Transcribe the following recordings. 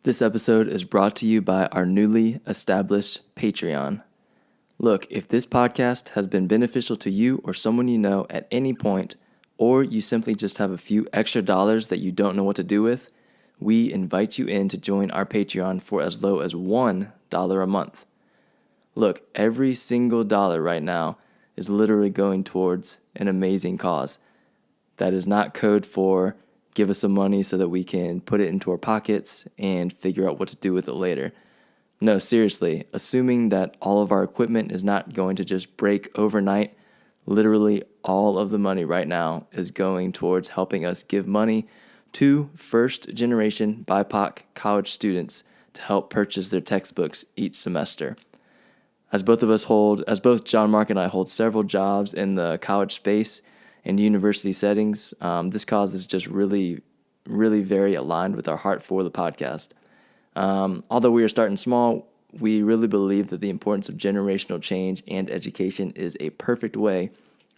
This episode is brought to you by our newly established Patreon. Look, if this podcast has been beneficial to you or someone you know at any point, or you simply just have a few extra dollars that you don't know what to do with, we invite you in to join our Patreon for as low as $1 a month. Look, every single dollar right now is literally going towards an amazing cause. That is not code for give us some money so that we can put it into our pockets and figure out what to do with it later. No, seriously, assuming that all of our equipment is not going to just break overnight, literally all of the money right now is going towards helping us give money to first-generation BIPOC college students to help purchase their textbooks each semester. As both John Mark and I hold several jobs in the college space and university settings, this cause is just really, really very aligned with our heart for the podcast. Although we are starting small, we really believe that the importance of generational change and education is a perfect way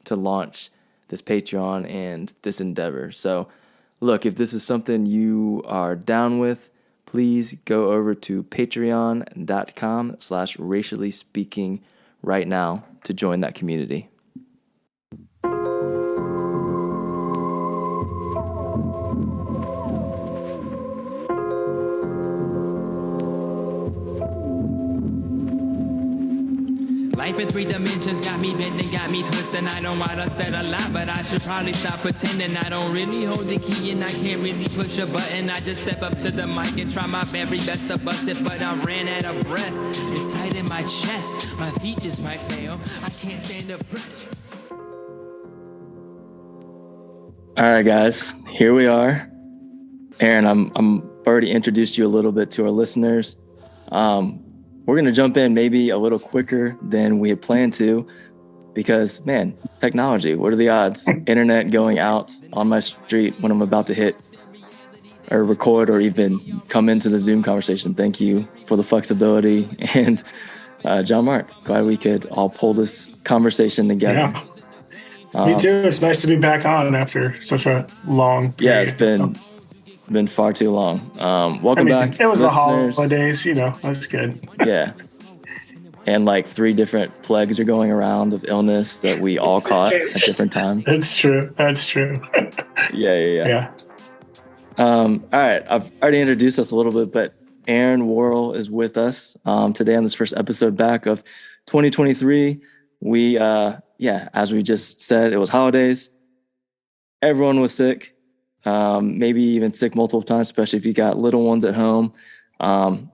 to launch this Patreon and this endeavor. So, look, if this is something you are down with, please go over to patreon.com/racially speaking right now to join that community. Life in 3 dimensions got me bent and got me twisted. I know I done said a lot, but I should probably stop pretending. I don't really hold the key and I can't really push a button. I just step up to the mic and try my very best to bust it, but I ran out of breath. It's tight in my chest, my feet just might fail. I can't stand the pressure. All right, guys, here we are. Erin, I'm already introduced you a little bit to our listeners. We're going to jump in maybe a little quicker than we had planned to because, man, technology, what are the odds? Internet going out on my street when I'm about to hit or record or even come into the Zoom conversation. Thank you for the flexibility. And John Mark, glad we could all pull this conversation together. Yeah. Me too. It's nice to be back on after such a long period. Yeah, it's been far too long. Welcome back. It was listeners. The holidays, that's good. Yeah. And like 3 different plagues are going around of illness that we all caught at different times. That's true. Yeah. All right. I've already introduced us a little bit, but Erin Worrall is with us today on this first episode back of 2023. We, as we just said, it was holidays. Everyone was sick. Maybe even sick multiple times, especially if you got little ones at home. I'm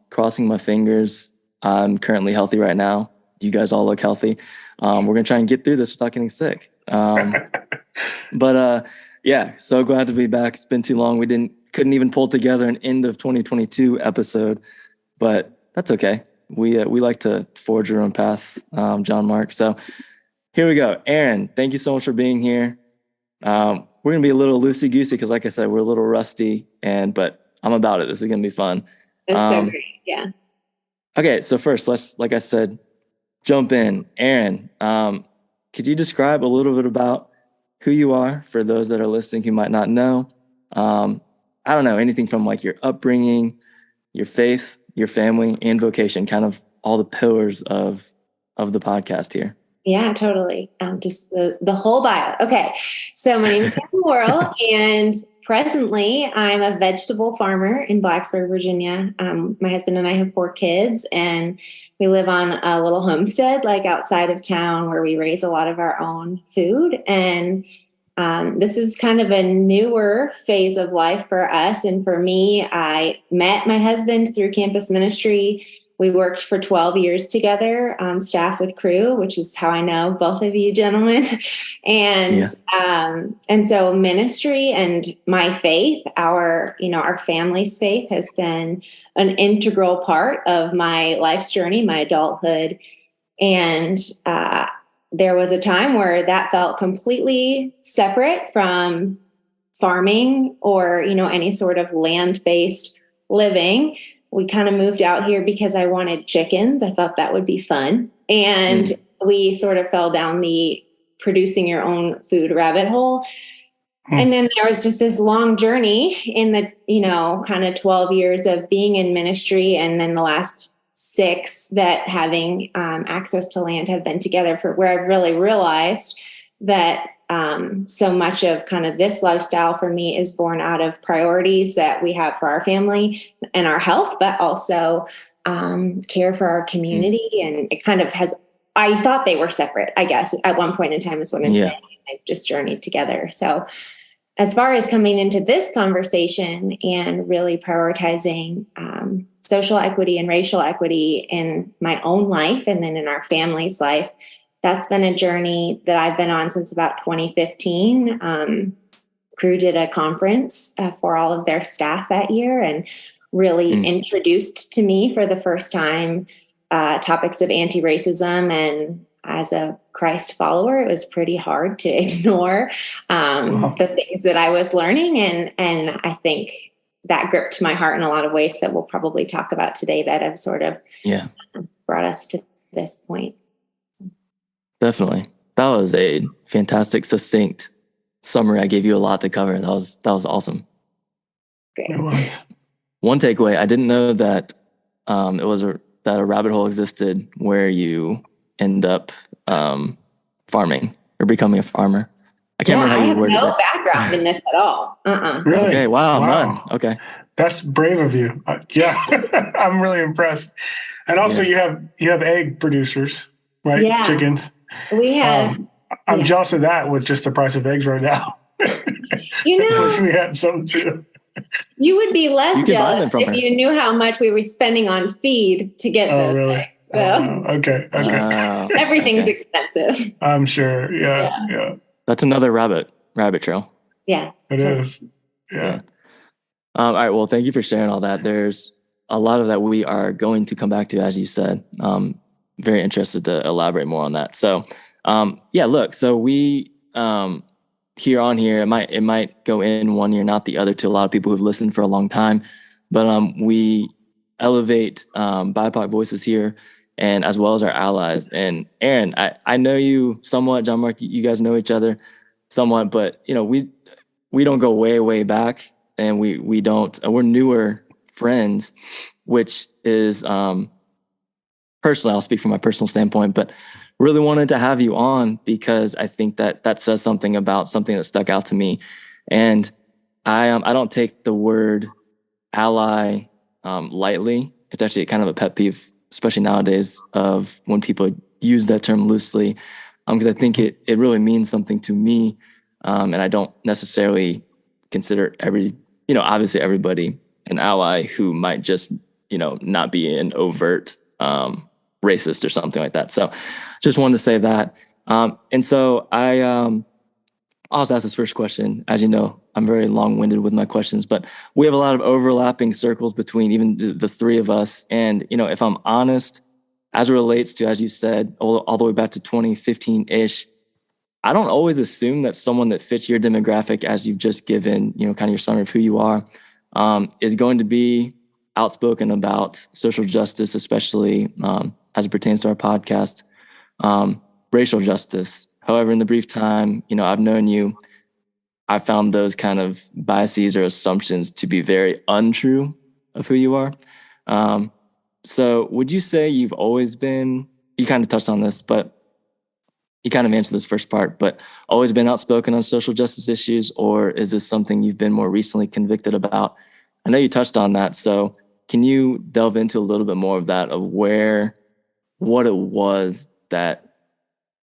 crossing my fingers. I'm currently healthy right now. You guys all look healthy. We're going to try and get through this without getting sick. But so glad to be back. It's been too long. We couldn't even pull together an end of 2022 episode, but that's okay. We like to forge our own path, John Mark. So here we go. Erin, thank you so much for being here. We're going to be a little loosey-goosey because, like I said, we're a little rusty, but I'm about it. This is going to be fun. It's so great. Yeah. Okay, so first, let's, like I said, jump in. Erin, could you describe a little bit about who you are for those that are listening who might not know? I don't know, anything from like your upbringing, your faith, your family, and vocation, kind of all the pillars of the podcast here. Yeah, totally. Just the whole bio. Okay. So my name is Erin Worrall, and presently I'm a vegetable farmer in Blacksburg, Virginia. My husband and I have 4 kids, and we live on a little homestead, like outside of town, where we raise a lot of our own food. And this is kind of a newer phase of life for us. And for me, I met my husband through campus ministry. We worked for 12 years together on staff with Crew, which is how I know both of you gentlemen. And so ministry and my faith, our family's faith has been an integral part of my life's journey, my adulthood. And there was a time where that felt completely separate from farming or, any sort of land-based living. We kind of moved out here because I wanted chickens. I thought that would be fun. And we sort of fell down the producing your own food rabbit hole. And then there was just this long journey in the, kind of 12 years of being in ministry. And then the last 6 that having access to land have been together, for where I've really realized that so much of kind of this lifestyle for me is born out of priorities that we have for our family and our health, but also care for our community. And it kind of I thought they were separate, I guess, at one point in time is what I'm saying. They've just journeyed together. So as far as coming into this conversation and really prioritizing social equity and racial equity in my own life and then in our family's life, that's been a journey that I've been on since about 2015. Crew did a conference for all of their staff that year and really introduced to me for the first time topics of anti-racism. And as a Christ follower, it was pretty hard to ignore the things that I was learning. And I think that gripped my heart in a lot of ways that we'll probably talk about today that have sort of brought us to this point. Definitely. That was a fantastic, succinct summary. I gave you a lot to cover. That was awesome. Great. It was. One takeaway, I didn't know that that a rabbit hole existed where you end up farming or becoming a farmer. I can't remember how you worded it. I have no background in this at all. Really? Okay. Wow. None. Okay. That's brave of you. I'm really impressed. And also, you have egg producers, right? Yeah. Chickens. We have. I'm jealous of that with just the price of eggs right now. Wish we had some too. You would be less jealous if you knew how much we were spending on feed to get those really? eggs. So. Okay. Everything's expensive. I'm sure. Yeah. That's another rabbit trail. Yeah. It is. Yeah. All right. Well, thank you for sharing all that. There's a lot of that we are going to come back to, as you said. Very interested to elaborate more on that. So, look, so we, here, it might go in one ear, not the other, to a lot of people who've listened for a long time, but we elevate BIPOC voices here, and as well as our allies. And Erin, I know you somewhat. John Mark, you guys know each other somewhat, but we don't go way back, and we're newer friends, which is personally, I'll speak from my personal standpoint, but really wanted to have you on because I think that says something about something that stuck out to me. And I don't take the word ally lightly. It's actually kind of a pet peeve, especially nowadays, of when people use that term loosely, because I think it really means something to me. And I don't necessarily consider obviously everybody an ally who might just, not be an overt racist or something like that. So just wanted to say that. And so I'll just ask this first question. As you know, I'm very long-winded with my questions, but we have a lot of overlapping circles between even the three of us. And, if I'm honest, as it relates to, as you said, all the way back to 2015-ish, I don't always assume that someone that fits your demographic, as you've just given, kind of your summary of who you are, is going to be outspoken about social justice, especially as it pertains to our podcast, racial justice. However, in the brief time, I've known you, I found those kind of biases or assumptions to be very untrue of who you are. So would you say you've always been, you kind of touched on this, but you kind of answered this first part, but always been outspoken on social justice issues, or is this something you've been more recently convicted about? I know you touched on that. So can you delve into a little bit more of that, of what it was that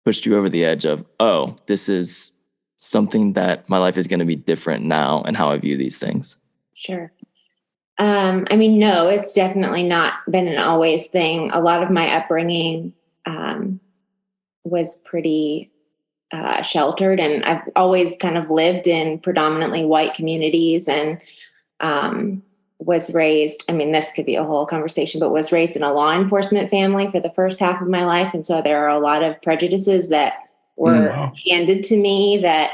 pushed you over the edge of, oh, this is something that my life is going to be different now and how I view these things? Sure. No, it's definitely not been an always thing. A lot of my upbringing was pretty sheltered, and I've always kind of lived in predominantly white communities and was raised, this could be a whole conversation, but was raised in a law enforcement family for the first half of my life. And so there are a lot of prejudices that were handed to me that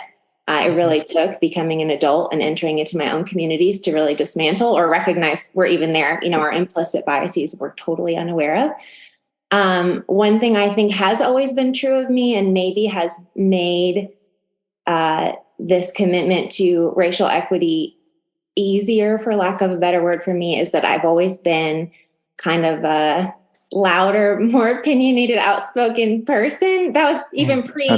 it really took becoming an adult and entering into my own communities to really dismantle or recognize we're even there. Our implicit biases we're totally unaware of. One thing I think has always been true of me and maybe has made this commitment to racial equity easier, for lack of a better word for me, is that I've always been kind of a louder, more opinionated, outspoken person. That was even pre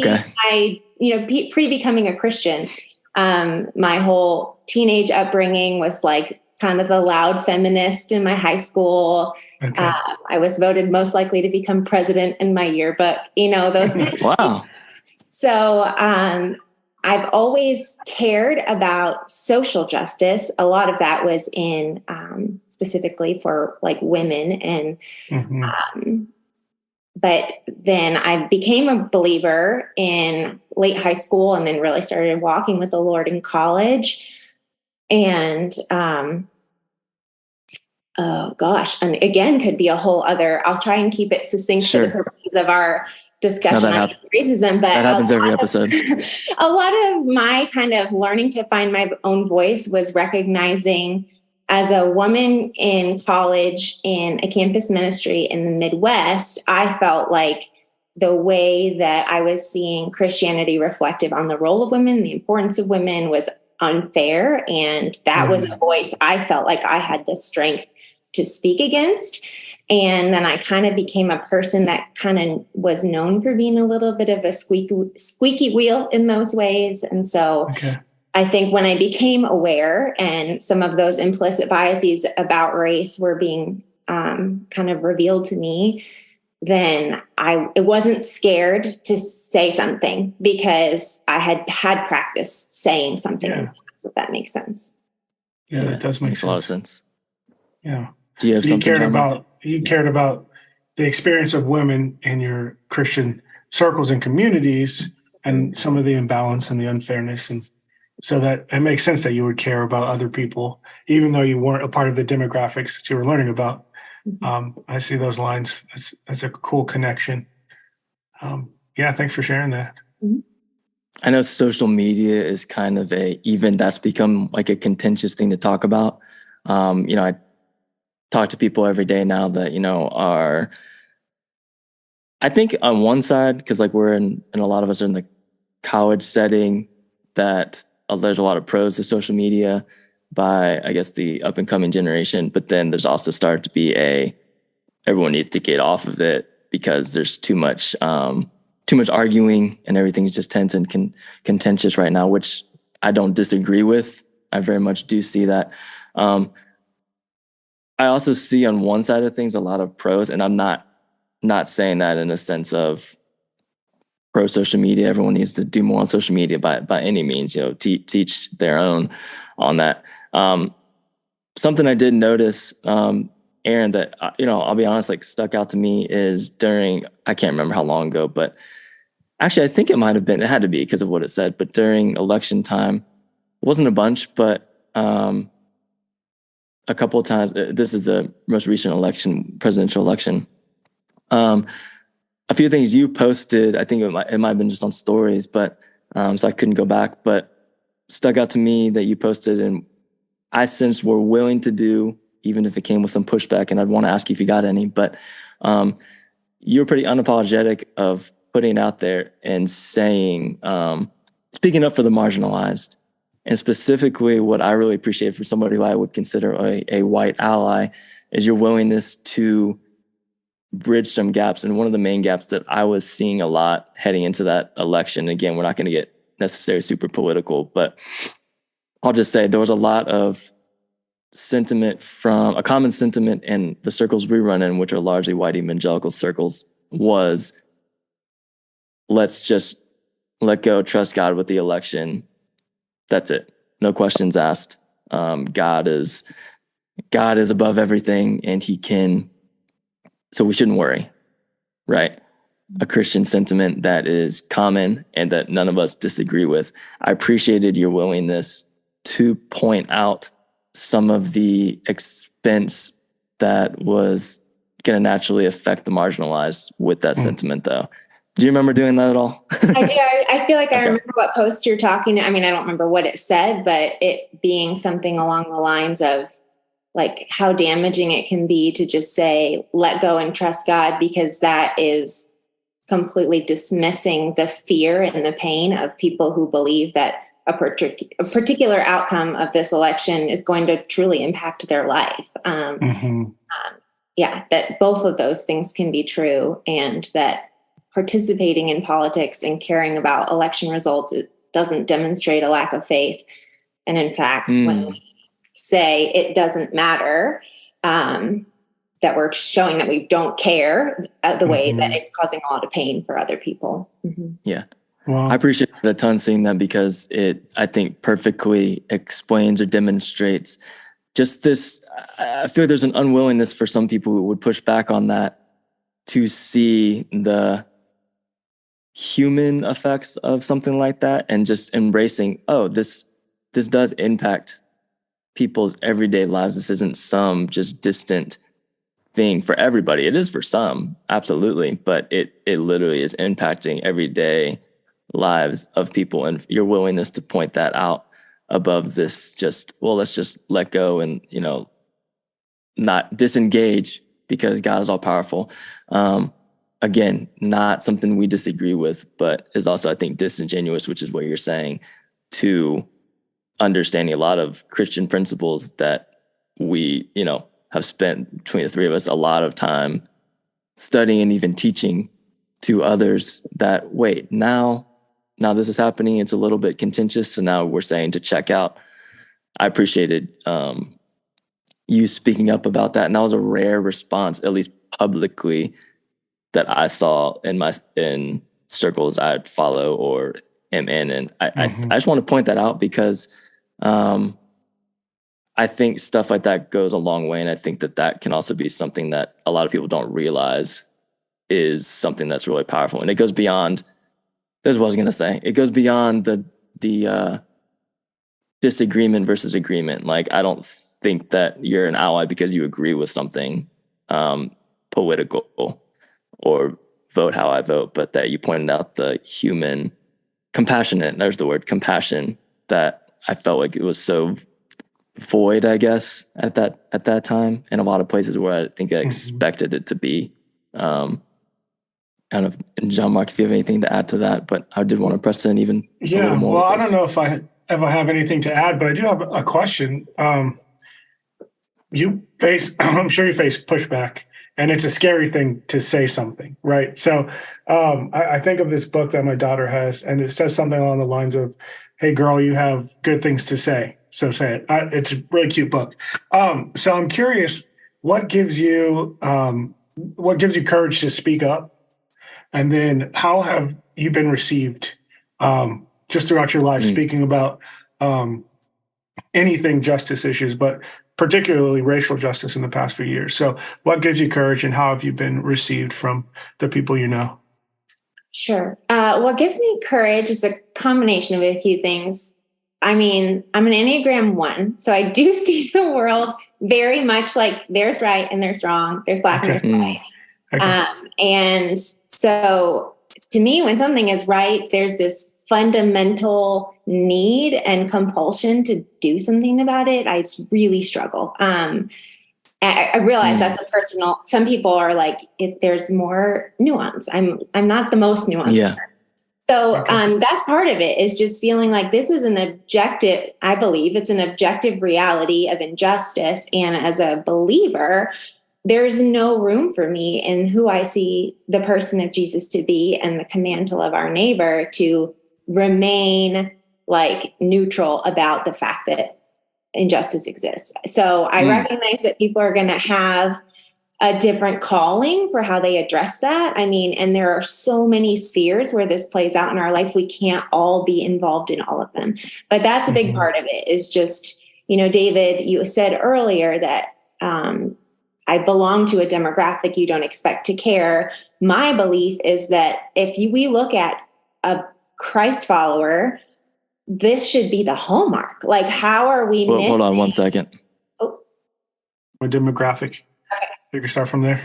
becoming a Christian. My whole teenage upbringing was like kind of the loud feminist in my high school. Okay. I was voted most likely to become president in my yearbook, those kind of Wow. So I've always cared about social justice. A lot of that was in specifically for like women. And but then I became a believer in late high school and then really started walking with the Lord in college. And oh gosh, and again, could be a whole other, I'll try and keep it succinct for the purposes of our discussion on racism, but that happens every episode. A lot of my kind of learning to find my own voice was recognizing, as a woman in college in a campus ministry in the Midwest, I felt like the way that I was seeing Christianity reflected on the role of women, the importance of women, was unfair. And that was a voice I felt like I had the strength to speak against. And then I kind of became a person that kind of was known for being a little bit of a squeaky wheel in those ways. And so I think when I became aware and some of those implicit biases about race were being kind of revealed to me, then it wasn't scared to say something because I had practice saying something. Yeah. So if that makes sense. Yeah, that does make a lot of sense. Yeah. Do you have something you cared about the experience of women in your Christian circles and communities and some of the imbalance and the unfairness. And so that it makes sense that you would care about other people, even though you weren't a part of the demographics that you were learning about. I see those lines. That's a cool connection. Thanks for sharing that. I know social media is kind of that's become like a contentious thing to talk about. I talk to people every day now that, are, I think on one side, because like we're in a lot of us are in the college setting, that there's a lot of pros to social media by, I guess, the up and coming generation. But then there's also started to be everyone needs to get off of it because there's too much arguing and everything's just tense and contentious right now, which I don't disagree with. I very much do see that. I also see on one side of things a lot of pros, and I'm not saying that in a sense of pro social media. Everyone needs to do more on social media by any means, teach their own on that. Something I did notice, Erin, that, I'll be honest, like stuck out to me is I can't remember how long ago, but actually I think it had to be because of what it said, but during election time, it wasn't a bunch, but a couple of times, this is the most recent presidential election. A few things you posted, I think it might have been just on stories, but so I couldn't go back, but stuck out to me that you posted, and I sensed were willing to do, even if it came with some pushback, and I'd want to ask you if you got any, but you were pretty unapologetic of putting out there and saying, speaking up for the marginalized. And specifically, what I really appreciate for somebody who I would consider a white ally is your willingness to bridge some gaps. And one of the main gaps that I was seeing a lot heading into that election, again, we're not going to get necessarily super political, but I'll just say there was a lot of a common sentiment in the circles we run in, which are largely white evangelical circles, was let's just let go, trust God with the election. That's it. No questions asked. God is above everything, and he can, so we shouldn't worry, right? A Christian sentiment that is common and that none of us disagree with. I appreciated your willingness to point out some of the expense that was going to naturally affect the marginalized with that sentiment, though. Do you remember doing that at all? I do. I feel like I remember what post you're talking. I mean, I don't remember what it said, but it being something along the lines of like how damaging it can be to just say, let go and trust God, because that is completely dismissing the fear and the pain of people who believe that a particular outcome of this election is going to truly impact their life. That both of those things can be true, and that participating in politics and caring about election results, it doesn't demonstrate a lack of faith. And in fact, when we say it doesn't matter, that we're showing that we don't care the way that it's causing a lot of pain for other people. Yeah. Wow. I appreciate it a ton seeing that, because it, I think, perfectly explains or demonstrates just this. I feel there's an unwillingness for some people who would push back on that to see the human effects of something like that, and just embracing, oh, this does impact people's everyday lives. This isn't some just distant thing for everybody. It is for some, absolutely, but it literally is impacting everyday lives of people, and your willingness to point that out above this just, well, let's just let go and, not disengage because God is all powerful. Again, not something we disagree with, but is also, I think, disingenuous, which is what you're saying, to understanding a lot of Christian principles that we, have spent, between the three of us, a lot of time studying and even teaching to others that, wait, now this is happening. It's a little bit contentious. So now we're saying to check out. I appreciated you speaking up about that. And that was a rare response, at least publicly, that I saw in circles I follow or am in. And I just want to point that out, because I think stuff like that goes a long way. And I think that can also be something that a lot of people don't realize is something that's really powerful. And it goes beyond, that's what I was going to say. It goes beyond the disagreement versus agreement. Like, I don't think that you're an ally because you agree with something political or vote how I vote, but that you pointed out the human compassionate, there's the word, compassion, that I felt like it was so void, I guess, at that time, in a lot of places where I think I expected it to be. Kind of, and John Mark, if you have anything to add to that, but I did want to press in even a little more. Well, I don't know if I have anything to add, but I do have a question. I'm sure you face pushback, and it's a scary thing to say something, right? So I think of this book that my daughter has, and it says something along the lines of, "Hey girl, you have good things to say, so say it." It's a really cute book. So I'm curious, what gives you courage to speak up? And then how have you been received just throughout your life, speaking about anything justice issues, but particularly racial justice in the past few years? So what gives you courage, and how have you been received from the people you know? Sure. What gives me courage is a combination of a few things. I mean, I'm an Enneagram 1, so I do see the world very much like there's right and there's wrong, there's black and there's white. Okay. And so to me, when something is right, there's this fundamental need and compulsion to do something about it. I just really struggle. I realize that's a personal, some people are like, if there's more nuance, I'm not the most nuanced person. So that's part of it, is just feeling like this is an objective, I believe it's an objective reality of injustice. And as a believer, there's no room for me in who I see the person of Jesus to be, and the command to love our neighbor, to remain like neutral about the fact that injustice exists. So I recognize that people are going to have a different calling for how they address that. I mean, and there are so many spheres where this plays out in our life. We can't all be involved in all of them, but that's a big part of it, is just, David, you said earlier that, I belong to a demographic you don't expect to care. My belief is that if we look at a Christ follower, this should be the hallmark. Like, how are we missing? Hold on 1 second. Oh. My demographic. Okay. You can start from there.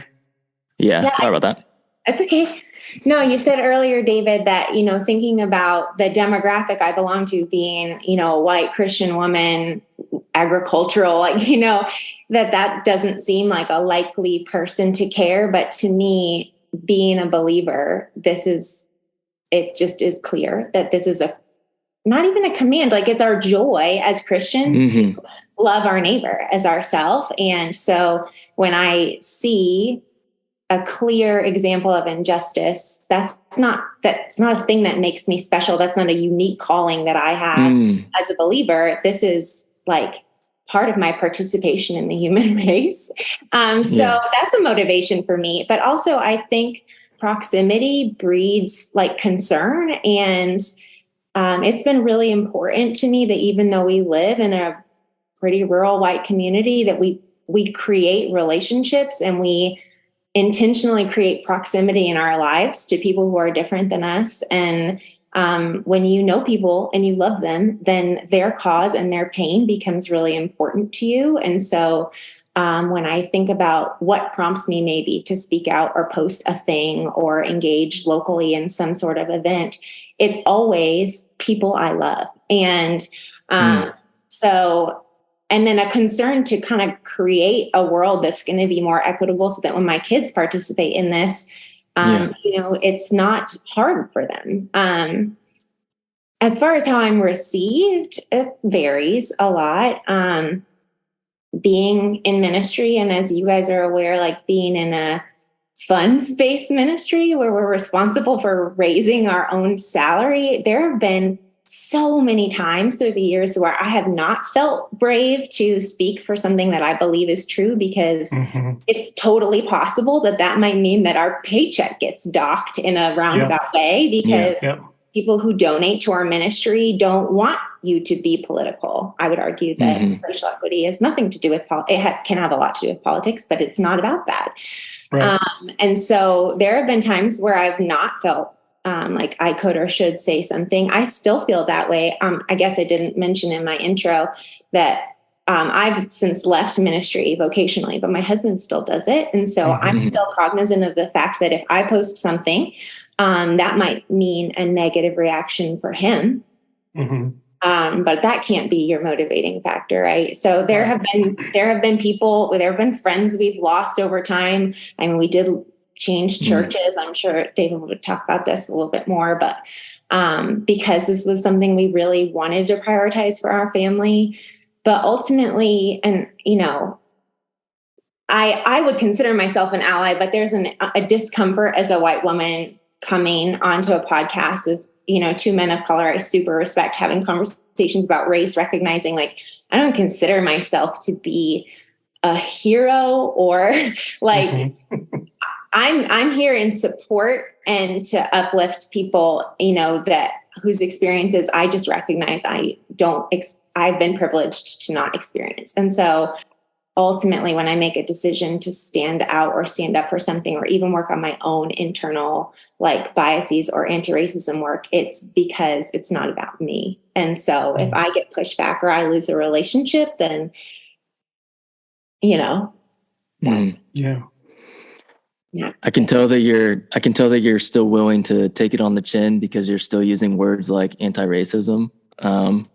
Yeah, sorry about that. That's okay. No, you said earlier, David, that, thinking about the demographic I belong to being, a white Christian woman, agricultural, that doesn't seem like a likely person to care. But to me, being a believer, it just is clear that this is not even a command, like it's our joy as Christians to love our neighbor as ourselves. And so when I see a clear example of injustice, that's not a thing that makes me special. That's not a unique calling that I have as a believer. This is like part of my participation in the human race. So that's a motivation for me. But also I think proximity breeds like concern, and it's been really important to me that even though we live in a pretty rural white community, that we create relationships and we intentionally create proximity in our lives to people who are different than us. And when you know people and you love them, then their cause and their pain becomes really important to you. And so when I think about what prompts me maybe to speak out or post a thing or engage locally in some sort of event, it's always people I love. And and then a concern to kind of create a world that's going to be more equitable so that when my kids participate in this, it's not hard for them. As far as how I'm received, it varies a lot. Being in ministry, and as you guys are aware, like being in a funds-based ministry where we're responsible for raising our own salary, there have been so many times through the years where I have not felt brave to speak for something that I believe is true, because it's totally possible that might mean that our paycheck gets docked in a roundabout way, because people who donate to our ministry don't want you to be political. I would argue that racial equity has nothing to do with can have a lot to do with politics, but it's not about that. Right. And so there have been times where I've not felt like I could or should say something. I still feel that way. I guess I didn't mention in my intro that I've since left ministry vocationally, but my husband still does it. And so I'm still cognizant of the fact that if I post something, that might mean a negative reaction for him. But that can't be your motivating factor, right? So there have been people, there have been friends we've lost over time. I mean, we did change churches. I'm sure David would talk about this a little bit more, but because this was something we really wanted to prioritize for our family. But ultimately, and I would consider myself an ally, but there's a discomfort as a white woman coming onto a podcast with two men of color I super respect, having conversations about race, recognizing like I don't consider myself to be a hero or like I'm here in support and to uplift people, that whose experiences I just recognize I've been privileged to not experience. And so ultimately, when I make a decision to stand out or stand up for something, or even work on my own internal like biases or anti-racism work, it's because it's not about me. And so if I get pushed back or I lose a relationship, then, that's, yeah. I can tell that you're still willing to take it on the chin, because you're still using words like anti-racism,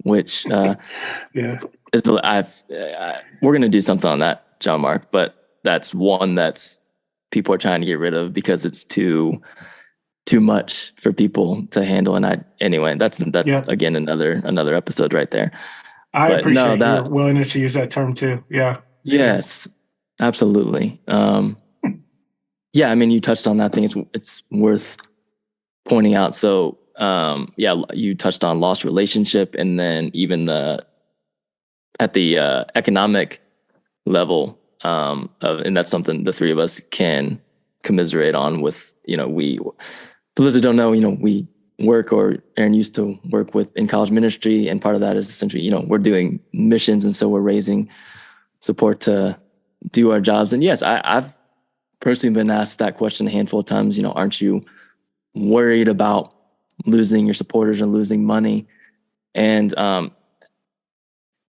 which is we're going to do something on that, John Mark, but that's one that's people are trying to get rid of because it's too much for people to handle. And anyway, that's again another episode right there. I appreciate your willingness to use that term too. Yeah. Yes, absolutely. Yeah, I mean, you touched on that thing. It's worth pointing out. So, you touched on lost relationship, and then even at the economic level, and that's something the three of us can commiserate on. With for those who don't know, we work, or Erin used to work in college ministry, and part of that is essentially, we're doing missions, and so we're raising support to do our jobs. And yes, I've personally been asked that question a handful of times. Aren't you worried about losing your supporters and losing money? And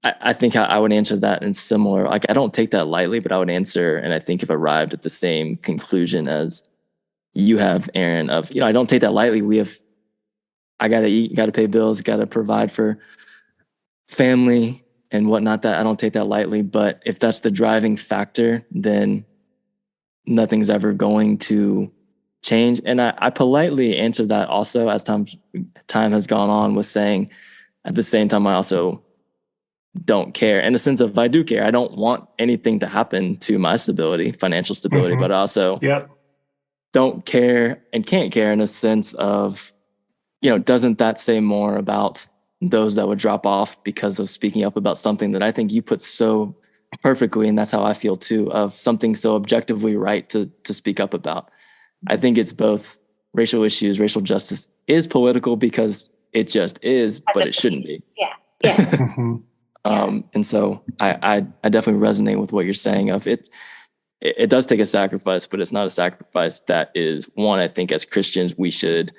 I think I would answer that in similar, like I don't take that lightly, but I would answer, and I think have arrived at the same conclusion as you have, Erin, of, I don't take that lightly. I got to eat, got to pay bills, got to provide for family and whatnot. That I don't take that lightly, but if that's the driving factor, then nothing's ever going to change. And I politely answer that also as time has gone on, with saying at the same time, I also don't care, in the sense of, I do care. I don't want anything to happen to my stability, financial stability, but I also don't care and can't care in a sense of, doesn't that say more about those that would drop off because of speaking up about something that I think you put so perfectly, and that's how I feel too, of something so objectively right to speak up about. I think it's both racial issues, racial justice is political because it just is, but it shouldn't be. Yeah. And so I definitely resonate with what you're saying of it. It does take a sacrifice, but it's not a sacrifice that is one, I think as Christians, we should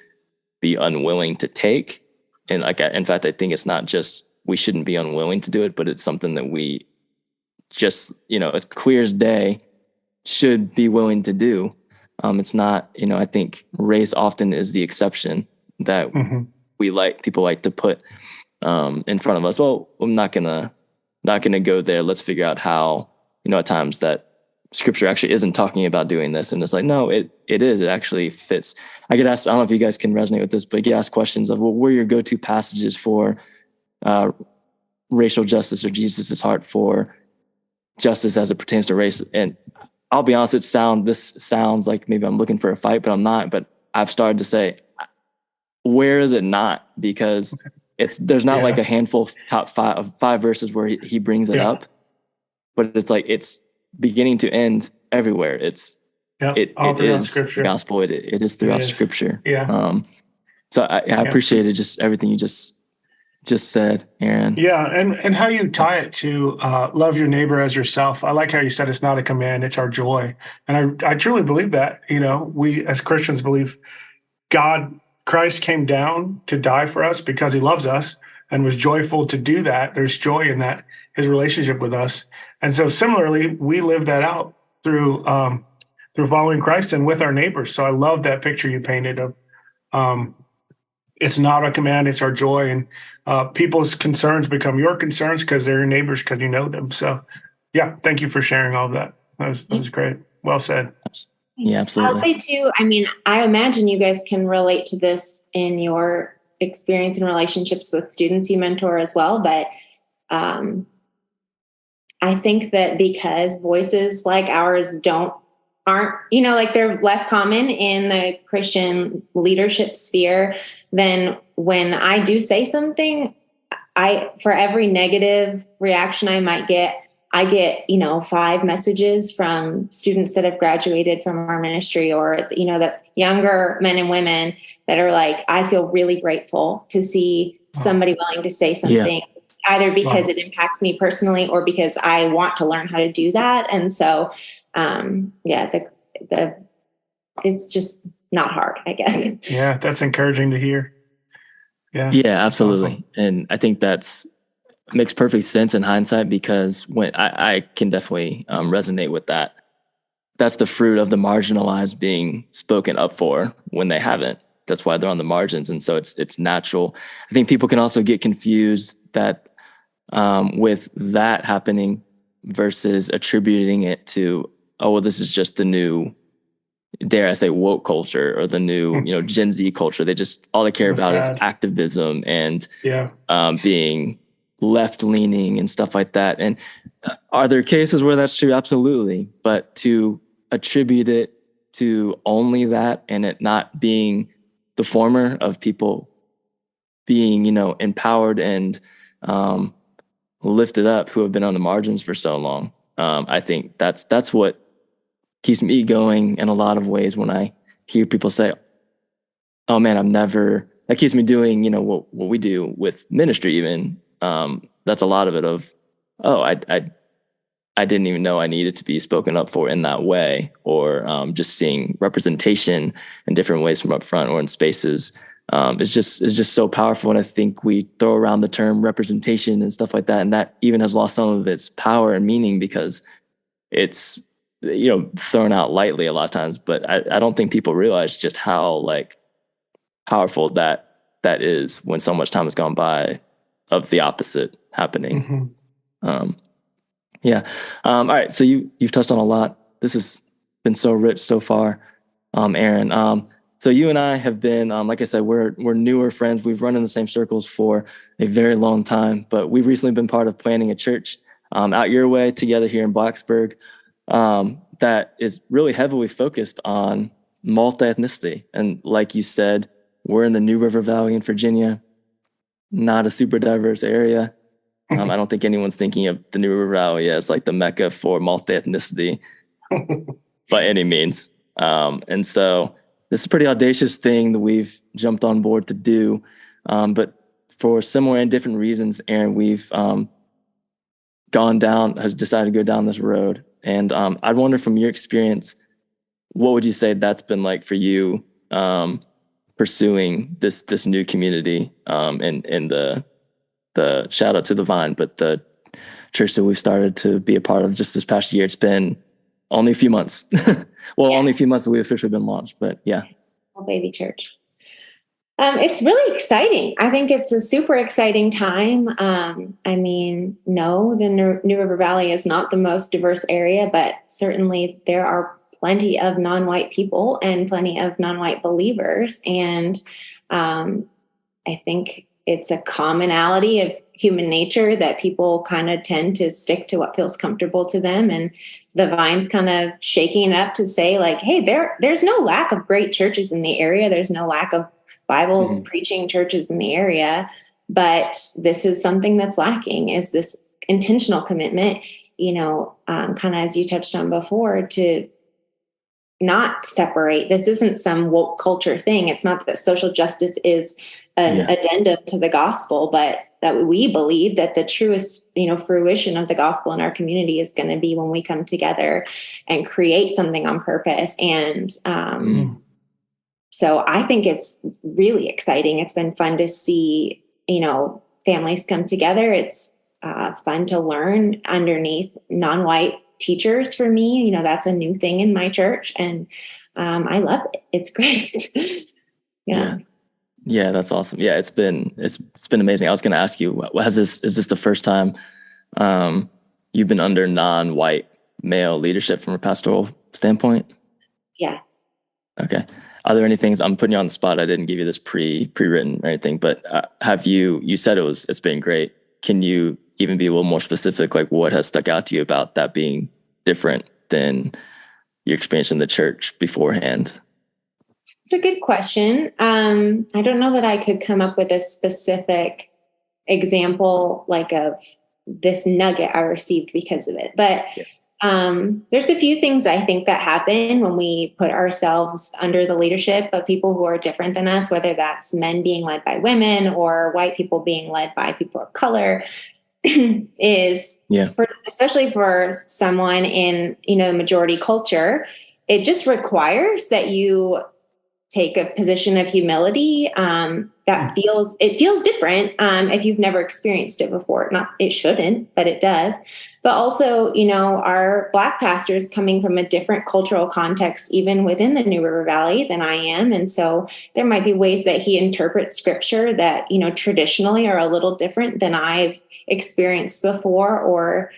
be unwilling to take. And in fact, I think it's not just, we shouldn't be unwilling to do it, but it's something that we just, as clear as day should be willing to do. It's not, I think race often is the exception that people like to put in front of us. Well, I'm not gonna go there. Let's figure out how, at times that scripture actually isn't talking about doing this. And it's like, no, it is, it actually fits. I get asked, I don't know if you guys can resonate with this, but I get asked questions of, well, what are your go-to passages for racial justice or Jesus's heart for justice as it pertains to race? And I'll be honest, this sounds like maybe I'm looking for a fight, but I'm not. But I've started to say, where is it not? Because there's not like a handful of top five verses where he brings it up, but it's like, it's beginning to end everywhere. It is Scripture. The gospel. It is throughout Scripture. Yeah. So I appreciated just everything you just said, Erin. Yeah, and how you tie it to love your neighbor as yourself. I like how you said it's not a command, it's our joy. And I truly believe that. We as Christians believe Christ came down to die for us because he loves us and was joyful to do that. There's joy in that, his relationship with us. And so similarly, we live that out through following Christ and with our neighbors. So I love that picture you painted of it's not a command, it's our joy. And people's concerns become your concerns because they're your neighbors, because you know them. So yeah, thank you for sharing all of that. That was great. Well said. Yeah, absolutely. I'll say too, I imagine you guys can relate to this in your experience and relationships with students you mentor as well. But I think that because voices like ours aren't, they're less common in the Christian leadership sphere, then when I do say something, for every negative reaction I might get, I get, 5 messages from students that have graduated from our ministry, or, the younger men and women that are like, I feel really grateful to see somebody willing to say something, either because it impacts me personally or because I want to learn how to do that. And so, it's just not hard, I guess. Yeah, that's encouraging to hear. Yeah, absolutely. Awesome. And I think makes perfect sense in hindsight, because when I can definitely resonate with that. That's the fruit of the marginalized being spoken up for when they haven't. That's why they're on the margins. And so it's natural. I think people can also get confused that with that happening versus attributing it to, oh, well, this is just the new, dare I say, woke culture, or the new, Gen Z culture. All they care about is activism and being left-leaning and stuff like that. And are there cases where that's true? Absolutely. But to attribute it to only that, and it not being the former of people being, empowered and lifted up, who have been on the margins for so long. I think that's what keeps me going in a lot of ways when I hear people say, oh man, that keeps me doing, what we do with ministry even. That's a lot of it of, oh, I didn't even know I needed to be spoken up for in that way, or just seeing representation in different ways from up front or in spaces. It's just so powerful. And I think we throw around the term representation and stuff like that, and that even has lost some of its power and meaning because it's, thrown out lightly a lot of times. But I don't think people realize just how powerful that is when so much time has gone by of the opposite happening. All right. So you've touched on a lot. This has been so rich so far, Erin. So you and I have been, like I said, we're newer friends. We've run in the same circles for a very long time, but we've recently been part of planning a church out your way together here in Blacksburg that is really heavily focused on multi-ethnicity. And like you said, we're in the New River Valley in Virginia, not a super diverse area. I don't think anyone's thinking of the New River Valley as like the mecca for multi-ethnicity by any means. And so this is a pretty audacious thing that we've jumped on board to do. But for similar and different reasons, Erin, we've has decided to go down this road. And I'd wonder from your experience, what would you say that's been like for you pursuing this new community and the shout out to the Vine, but the church that we've started to be a part of just this past year? It's been only a few months. Only a few months that we've officially been launched, but yeah. Baby church. It's really exciting. I think it's a super exciting time. No, the New River Valley is not the most diverse area, but certainly there are plenty of non-white people and plenty of non-white believers. And I think it's a commonality of human nature that people kind of tend to stick to what feels comfortable to them. And the Vine's kind of shaking it up to say like, hey, there's no lack of great churches in the area. There's no lack of Bible preaching churches in the area. But this is something that's lacking, is this intentional commitment, kind of as you touched on before, to not separate. This isn't some woke culture thing. It's not that social justice is an addendum to the gospel, but that we believe that the truest, fruition of the gospel in our community is going to be when we come together and create something on purpose. And so I think it's really exciting. It's been fun to see, families come together. It's fun to learn underneath non-white teachers for me. That's a new thing in my church, and I love it. It's great. Yeah, that's awesome. Yeah, it's been amazing. I was going to ask you, is this the first time you've been under non-white male leadership from a pastoral standpoint? Yeah. Okay. Are there any things, I'm putting you on the spot, I didn't give you this pre-written or anything, but you said it's been great. Can you even be a little more specific, like what has stuck out to you about that being different than your experience in the church beforehand? It's a good question. I don't know that I could come up with a specific example like of this nugget I received because of it, but there's a few things I think that happen when we put ourselves under the leadership of people who are different than us, whether that's men being led by women or white people being led by people of color. Especially for someone in majority culture, it just requires that you take a position of humility that feels different if you've never experienced it before. Not it shouldn't, but it does. But also, our Black pastor is coming from a different cultural context, even within the New River Valley, than I am. And so there might be ways that he interprets scripture that, traditionally are a little different than I've experienced before. Or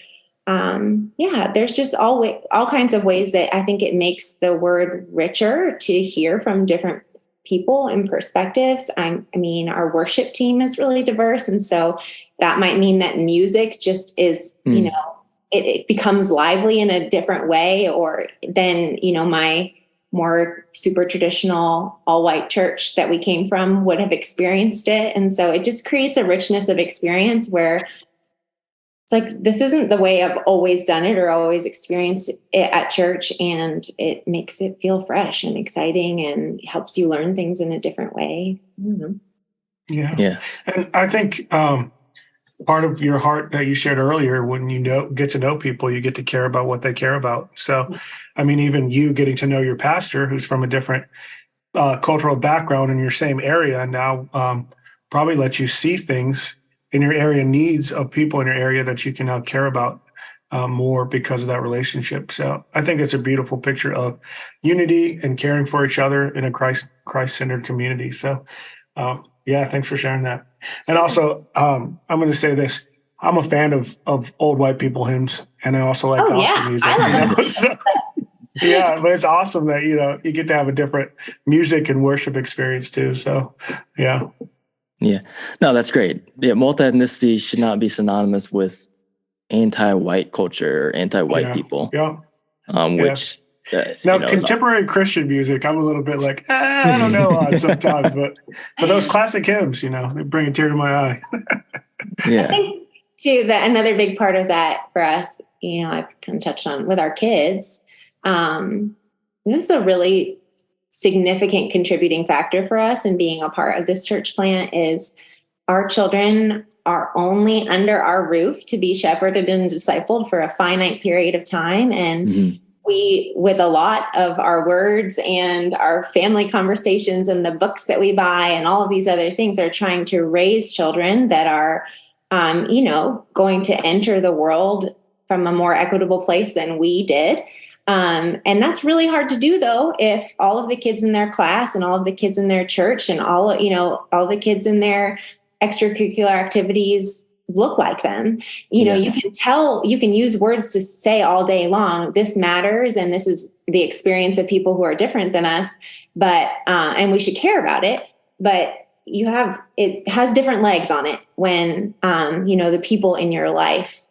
there's just all kinds of ways that I think it makes the word richer to hear from different people and perspectives. Our worship team is really diverse. And so that might mean that music just is, it becomes lively in a different way, or than, my more super traditional all white church that we came from would have experienced it. And so it just creates a richness of experience where it's like, this isn't the way I've always done it or always experienced it at church. And it makes it feel fresh and exciting and helps you learn things in a different way. Yeah. And I think part of your heart that you shared earlier, when get to know people, you get to care about what they care about. So, even you getting to know your pastor, who's from a different cultural background in your same area, now probably lets you see things in your area, needs of people in your area that you can now care about more because of that relationship. So I think it's a beautiful picture of unity and caring for each other in a Christ-centered community. So thanks for sharing that. And also, I'm going to say this. I'm a fan of old white people hymns, and I also like gospel music. I love Yeah, but it's awesome that, you get to have a different music and worship experience too. So, yeah. Yeah. No, that's great. Yeah, multi-ethnicity should not be synonymous with anti-white culture or anti-white people. Yeah. Which now, contemporary Christian music, I'm a little bit like, I don't know on sometimes, but those classic hymns, they bring a tear to my eye. Yeah. I think too that another big part of that for us, I've kind of touched on with our kids. This is a really significant contributing factor for us in being a part of this church plant is our children are only under our roof to be shepherded and discipled for a finite period of time. And we, with a lot of our words and our family conversations and the books that we buy and all of these other things are trying to raise children that are, going to enter the world from a more equitable place than we did. And that's really hard to do, though, if all of the kids in their class and all of the kids in their church and all the kids in their extracurricular activities look like them. You can use words to say all day long, this matters. And this is the experience of people who are different than us, but, and we should care about it, but it has different legs on it when, the people in your life,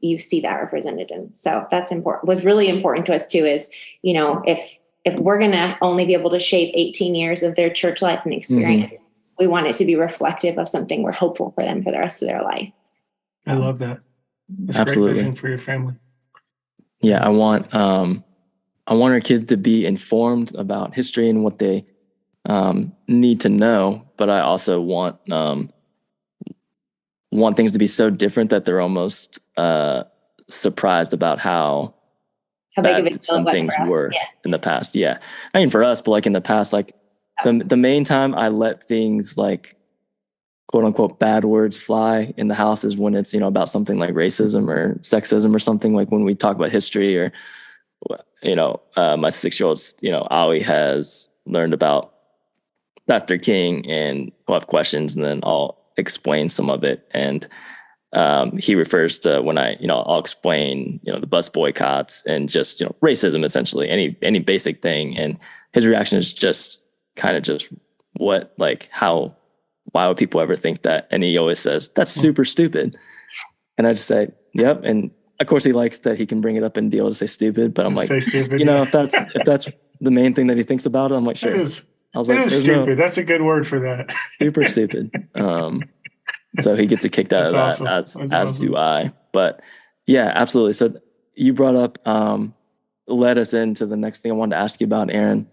you see that represented in. So that's important. Was really important to us too, is, if we're going to only be able to shape 18 years of their church life and experience, we want it to be reflective of something we're hopeful for them for the rest of their life. I love that. That's absolutely. A great vision for your family. Yeah. I want our kids to be informed about history and what they need to know, but I also want things to be so different that they're almost surprised about how big of a deal some things were in the past. Yeah. I mean, for us, but like in the past, like the main time I let things like quote unquote bad words fly in the house is when it's, about something like racism or sexism or something, like when we talk about history or, my 6-year-old, Ollie has learned about Dr. King and we'll have questions and then I'll explain some of it. And he refers to when I'll explain, the bus boycotts and just, racism, essentially any basic thing. And his reaction is just kind of just what, like how, why would people ever think that? And he always says, that's super stupid. And I just say, yep. And of course he likes that he can bring it up and be able to say stupid, but I'm like, say stupid, if that's the main thing that he thinks about it, I'm like, sure. It is stupid. That's a good word for that. Super stupid. So he gets a kick out of that, awesome. as do I. But yeah, absolutely. So you brought up, led us into the next thing I wanted to ask you about, Erin.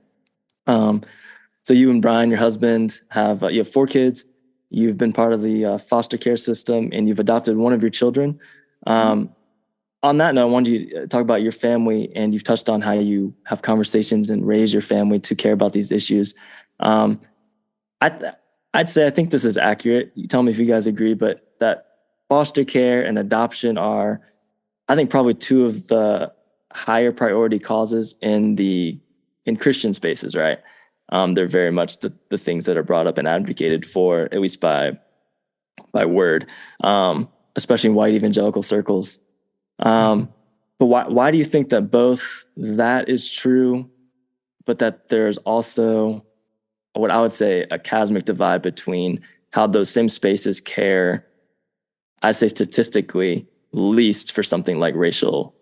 So you and Brian, your husband, you have 4 kids. You've been part of the foster care system, and you've adopted one of your children. On that note, I wanted you to talk about your family, and you've touched on how you have conversations and raise your family to care about these issues. I'd say I think this is accurate. You tell me if you guys agree, but that foster care and adoption are, I think, probably 2 of the higher priority causes in Christian spaces, right? They're very much the things that are brought up and advocated for, at least by word, especially in white evangelical circles. But why do you think that both that is true, but that there's also what I would say a chasmic divide between how those same spaces care, I'd say statistically, least for something like racial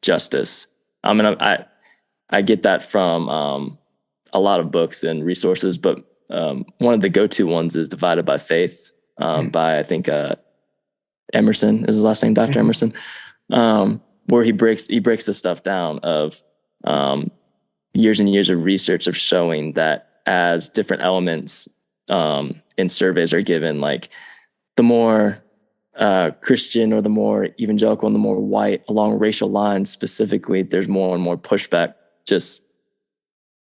justice? I mean, I get that from a lot of books and resources, but one of the go-to ones is Divided by Faith by, I think, Emerson is his last name, Dr. Emerson, where he breaks this stuff down of years and years of research of showing that as different elements in surveys are given, like the more Christian or the more evangelical and the more white along racial lines specifically, there's more and more pushback just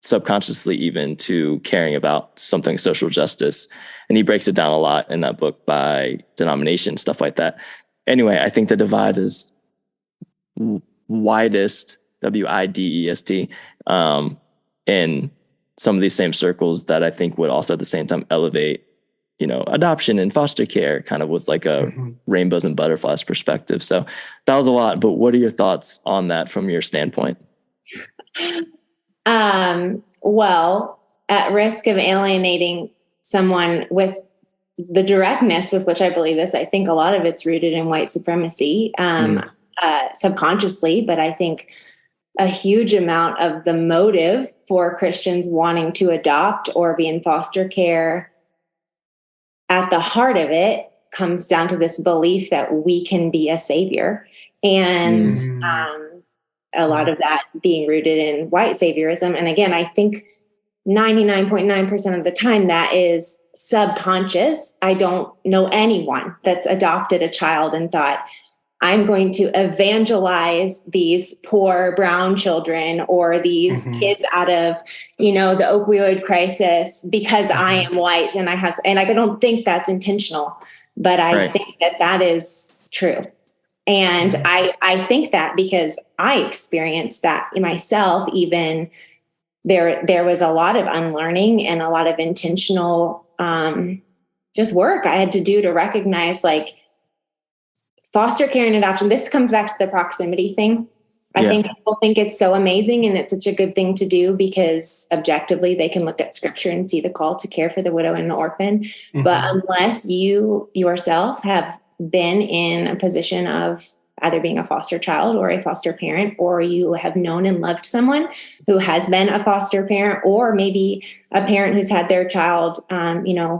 subconsciously even to caring about something social justice. And he breaks it down a lot in that book by denomination, stuff like that. Anyway, I think the divide is widest, widest, in some of these same circles that I think would also at the same time elevate, adoption and foster care kind of with like a rainbows and butterflies perspective. So that was a lot, but what are your thoughts on that from your standpoint? Well, at risk of alienating someone with the directness with which I believe this, I think a lot of it's rooted in white supremacy, subconsciously, but I think a huge amount of the motive for Christians wanting to adopt or be in foster care, at the heart of it, comes down to this belief that we can be a savior. And a lot of that being rooted in white saviorism. And again, I think 99.9% of the time that is subconscious. I don't know anyone that's adopted a child and thought, I'm going to evangelize these poor brown children or these kids out of, the opioid crisis because I am white and I don't think that's intentional, but I think that is true. And I think that because I experienced that myself, even there was a lot of unlearning and a lot of intentional just work I had to do to recognize, like, foster care and adoption. This comes back to the proximity thing. I think people think it's so amazing and it's such a good thing to do because objectively they can look at scripture and see the call to care for the widow and the orphan. But unless you yourself have been in a position of either being a foster child or a foster parent, or you have known and loved someone who has been a foster parent, or maybe a parent who's had their child,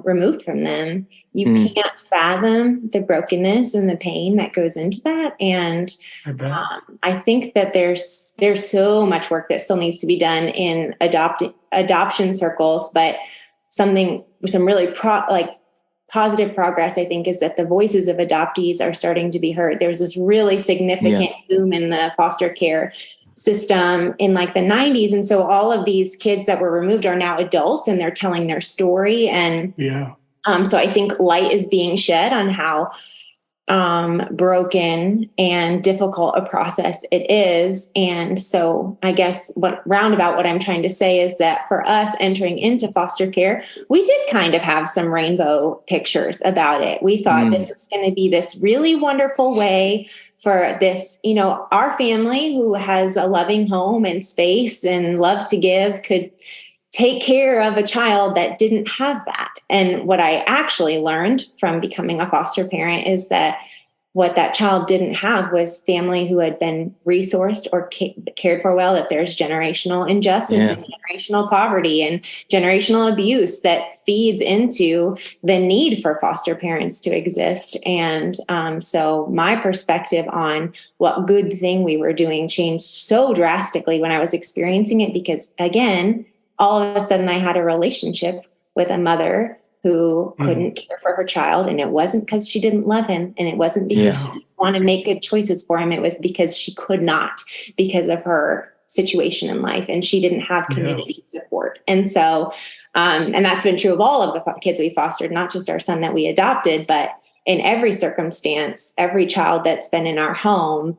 removed from them, you can't fathom the brokenness and the pain that goes into that. And I think that there's so much work that still needs to be done in adoption circles, but some really positive progress, I think, is that the voices of adoptees are starting to be heard. There's this really significant boom in the foster care system in like the 90s. And so all of these kids that were removed are now adults and they're telling their story. And so I think light is being shed on how broken and difficult a process it is. And so I guess what I'm trying to say is that for us entering into foster care, we did kind of have some rainbow pictures about it. We thought this was going to be this really wonderful way for this, our family who has a loving home and space and love to give could take care of a child that didn't have that. And what I actually learned from becoming a foster parent is that what that child didn't have was family who had been resourced or cared for well, that there's generational injustice and generational poverty and generational abuse that feeds into the need for foster parents to exist. And so my perspective on what good thing we were doing changed so drastically when I was experiencing it, because again, all of a sudden I had a relationship with a mother who couldn't care for her child. And it wasn't because she didn't love him. And it wasn't because she didn't want to make good choices for him. It was because she could not, because of her situation in life. And she didn't have community support. And so, and that's been true of all of the kids we fostered, not just our son that we adopted, but in every circumstance, every child that's been in our home.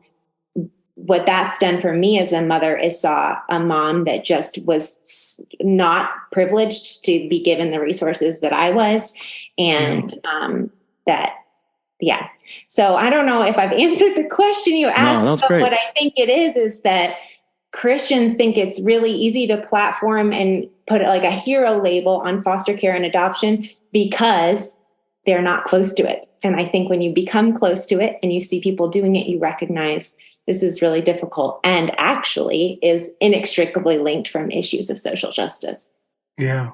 What that's done for me as a mother is saw a mom that just was not privileged to be given the resources that I was. And So I don't know if I've answered the question you asked, but what I think it is that Christians think it's really easy to platform and put like a hero label on foster care and adoption because they're not close to it. And I think when you become close to it and you see people doing it, you recognize this is really difficult and actually is inextricably linked from issues of social justice. Yeah,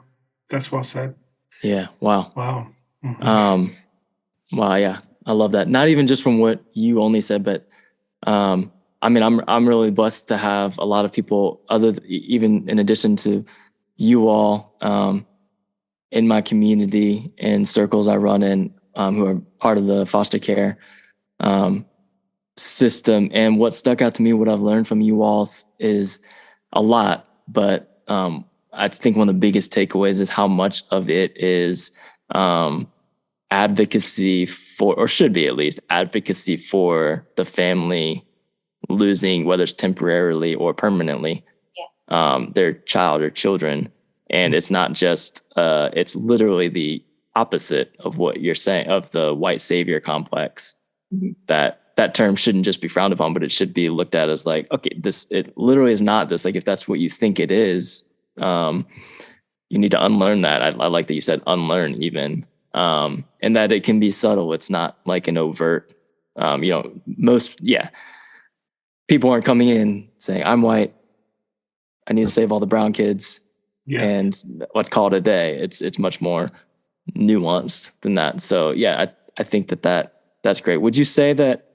that's well said. Yeah. Wow. Wow. Wow. Yeah. I love that. Not even just from what you only said, but I'm really blessed to have a lot of people even in addition to you all in my community and circles I run in who are part of the foster care system. And what stuck out to me, what I've learned from you all is a lot, but I think one of the biggest takeaways is how much of it is advocacy for, or should be at least, advocacy for the family losing, whether it's temporarily or permanently, their child or children. And it's not just, it's literally the opposite of what you're saying, of the white savior complex that that term shouldn't just be frowned upon, but it should be looked at as like, okay, it literally is not this. Like, if that's what you think it is, you need to unlearn that. I like that you said unlearn even, and that it can be subtle. It's not like an overt, people aren't coming in saying, I'm white, I need to save all the brown kids, and let's call it a day. It's much more nuanced than that. So yeah, I think that's great. Would you say that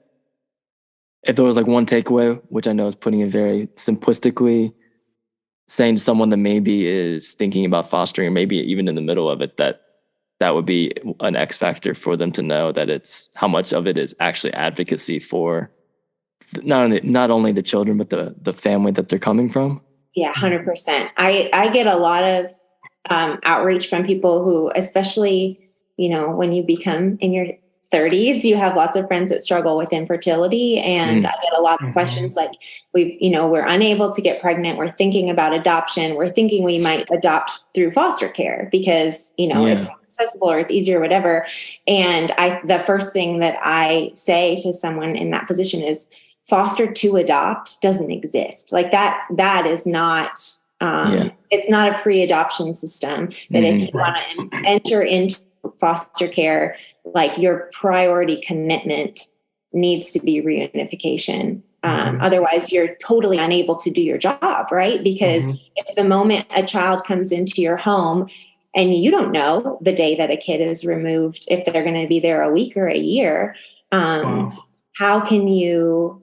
if there was like one takeaway, which I know is putting it very simplistically, saying to someone that maybe is thinking about fostering, or maybe even in the middle of it, that would be an X factor for them to know that it's how much of it is actually advocacy for not only the children, but the family that they're coming from? Yeah, 100%. I get a lot of outreach from people who, especially, when you become in your 30s, you have lots of friends that struggle with infertility. And I get a lot of questions like, we're unable to get pregnant. We're thinking about adoption. We're thinking we might adopt through foster care because, it's accessible or it's easier or whatever. And the first thing that I say to someone in that position is, foster to adopt doesn't exist. Like that is not, it's not a free adoption system that if you want to enter into foster care, like your priority commitment needs to be reunification. Otherwise you're totally unable to do your job, right? Because if the moment a child comes into your home and you don't know the day that a kid is removed, if they're going to be there a week or a year, how can you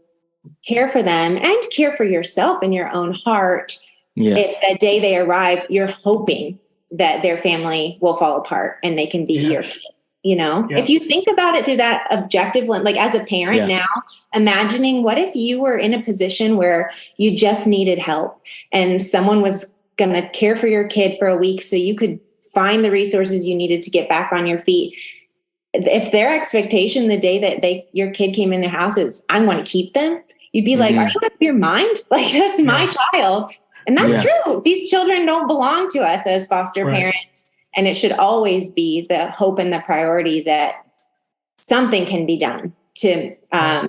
care for them and care for yourself in your own heart if that day they arrive, you're hoping that their family will fall apart and they can be your kid, If you think about it through that objective lens, like as a parent now, imagining what if you were in a position where you just needed help and someone was going to care for your kid for a week so you could find the resources you needed to get back on your feet. If their expectation the day that your kid came in their house is, I want to keep them, you'd be like, are you out of your mind? Like, that's my child. And that's true. These children don't belong to us as foster parents. And it should always be the hope and the priority that something can be done to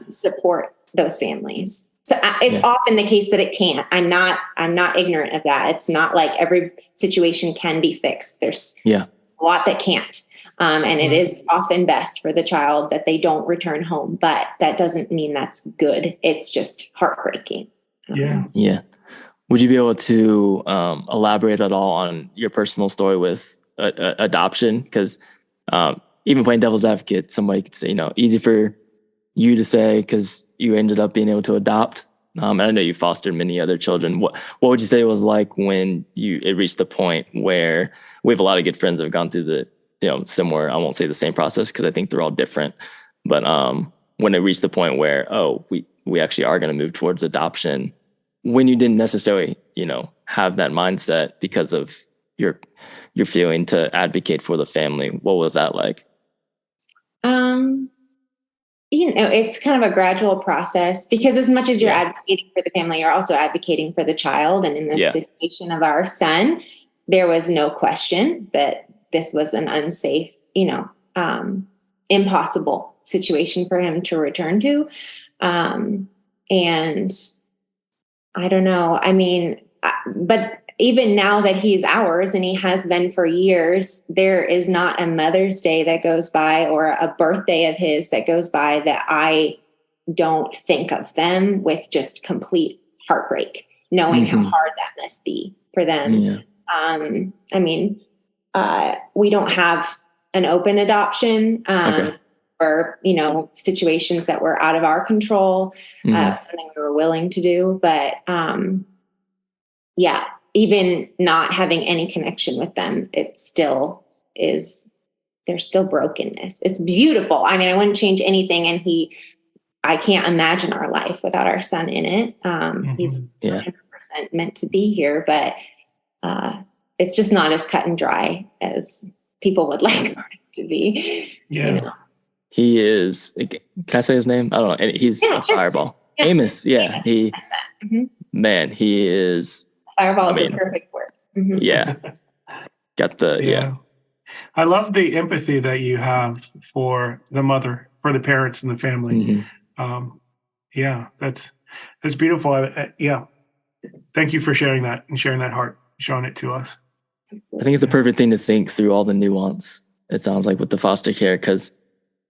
support those families. So it's often the case that it can't. I'm not ignorant of that. It's not like every situation can be fixed. There's a lot that can't. And it is often best for the child that they don't return home, but that doesn't mean that's good. It's just heartbreaking. Yeah. Would you be able to elaborate at all on your personal story with adoption? Because even playing devil's advocate, somebody could say, easy for you to say because you ended up being able to adopt. And I know you fostered many other children. What would you say it was like when it reached the point where we have a lot of good friends that have gone through the similar, I won't say the same process because I think they're all different. But when it reached the point where, we actually are going to move towards adoption, when you didn't necessarily, have that mindset because of your feeling to advocate for the family, what was that like? It's kind of a gradual process because as much as you're advocating for the family, you're also advocating for the child. And in this situation of our son, there was no question that this was an unsafe, impossible situation for him to return to. And I don't know. I mean, but even now that he's ours and he has been for years, there is not a Mother's Day that goes by or a birthday of his that goes by that I don't think of them with just complete heartbreak, knowing how hard that must be for them. We don't have an open adoption for, situations that were out of our control, something we were willing to do. But even not having any connection with them, it still is, there's still brokenness. It's beautiful. I mean, I wouldn't change anything. And I can't imagine our life without our son in it. He's 100% meant to be here, but it's just not as cut and dry as people would like for it to be. He is, can I say his name? I don't know. He's a fireball. Amos. Yeah. Amos. Man, he is. Fireball is a perfect word. Got the, I love the empathy that you have for the mother, for the parents and the family. Yeah, that's beautiful. Yeah. Thank you for sharing that and sharing that heart, showing it to us. I think it's a perfect thing to think through all the nuance, it sounds like, with the foster care, because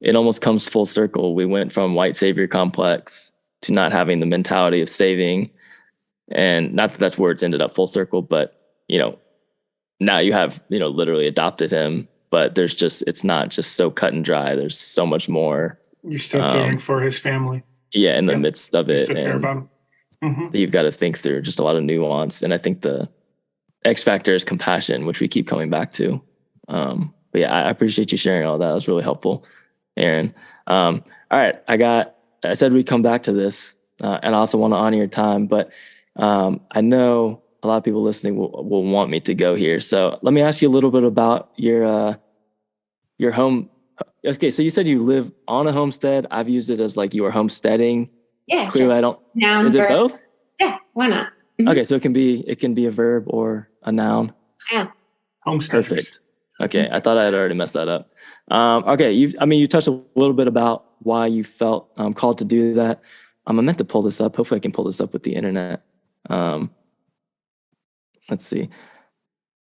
it almost comes full circle. We went from white savior complex to not having the mentality of saving. And not that that's where it's ended up full circle, but, now you have, literally adopted him, but it's not just so cut and dry. There's so much more. You're still caring for his family. Yeah, in the midst of it. You still care about him. Mm-hmm. You've got to think through just a lot of nuance. And I think the X factor is compassion, which we keep coming back to. But yeah, I appreciate you sharing all that. It was really helpful, Erin. All right. I said we'd come back to this, and I also want to honor your time, but I know a lot of people listening will want me to go here. So let me ask you a little bit about your home. Okay. So you said you live on a homestead. I've used it as like you are homesteading. Yeah. Clearly sure. I don't. Noun, is it verb. both? Yeah. Why not? Mm-hmm. Okay. So it can be a verb or a noun. Yeah. Homesteaders. Perfect. Okay. I thought I had already messed that up. Okay. You touched a little bit about why you felt called to do that. I meant to pull this up. Hopefully I can pull this up with the internet. Let's see.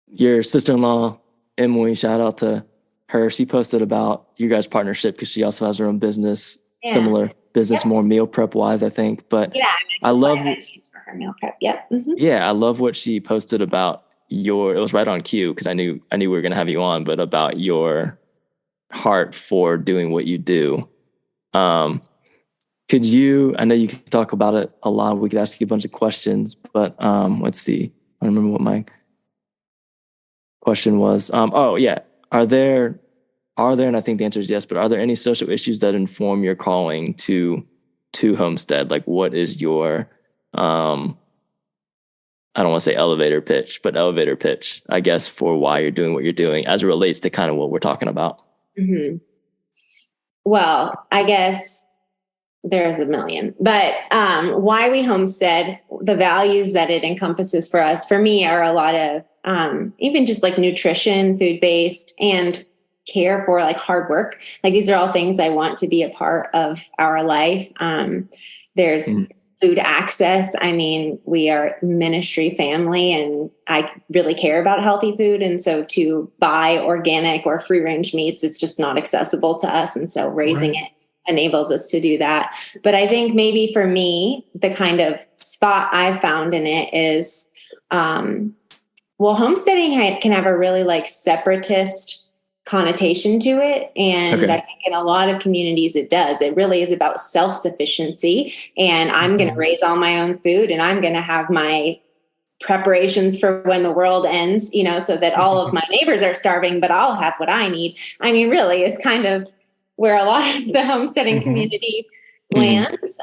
Your sister-in-law, Emily, shout out to her. She posted about you guys' partnership because she also has her own business, similar business, more meal prep wise, I think. But yeah, I love veggies for her meal prep. Yep. Mm-hmm. Yeah, I love what she posted about it was right on cue because I knew we were going to have you on, but about your heart for doing what you do. I know you could talk about it a lot. We could ask you a bunch of questions, but let's see. I don't remember what my question was. Are there, and I think the answer is yes, but are there any social issues that inform your calling to homestead? Like, what is your, I don't want to say elevator pitch, I guess, for why you're doing what you're doing as it relates to kind of what we're talking about? Mm-hmm. Well, I guess there's a million, but why we homestead, the values that it encompasses for us, for me, are a lot of even just like nutrition, food-based, and care for like hard work. Like these are all things I want to be a part of our life. There's food access. I mean, we are ministry family and I really care about healthy food. And so to buy organic or free range meats, it's just not accessible to us. And so raising it enables us to do that. But I think maybe for me, the kind of spot I found in it is, homesteading can have a really like separatist connotation to it. And I think in a lot of communities it does. It really is about self-sufficiency. And I'm going to raise all my own food and I'm going to have my preparations for when the world ends, so that all of my neighbors are starving, but I'll have what I need. I mean, really is kind of where a lot of the homesteading community lands.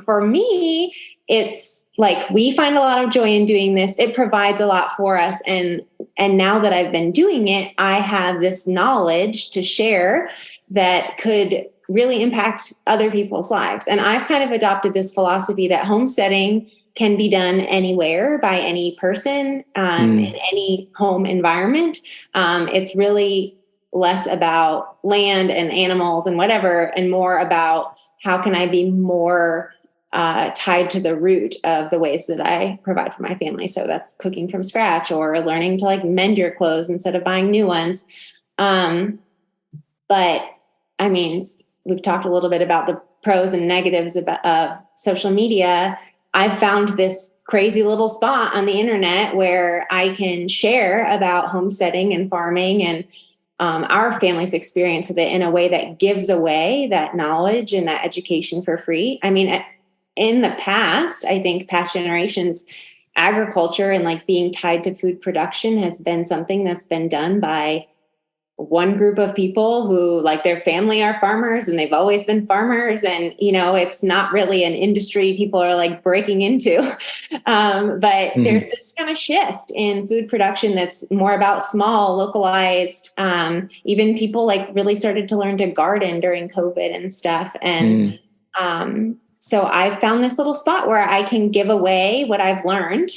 For me, it's like we find a lot of joy in doing this. It provides a lot for us. And now that I've been doing it, I have this knowledge to share that could really impact other people's lives. And I've kind of adopted this philosophy that homesteading can be done anywhere by any person in any home environment. It's really less about land and animals and whatever, and more about how can I be more tied to the root of the ways that I provide for my family. So that's cooking from scratch or learning to like mend your clothes instead of buying new ones. But I mean, we've talked a little bit about the pros and negatives of social media. I've found this crazy little spot on the internet where I can share about homesteading and farming and our family's experience with it in a way that gives away that knowledge and that education for free. I mean, in the past, I think past generations, agriculture and like being tied to food production has been something that's been done by one group of people who like their family are farmers and they've always been farmers. And, it's not really an industry people are like breaking into. But there's this kind of shift in food production that's more about small, localized, even people like really started to learn to garden during COVID and stuff. And so I've found this little spot where I can give away what I've learned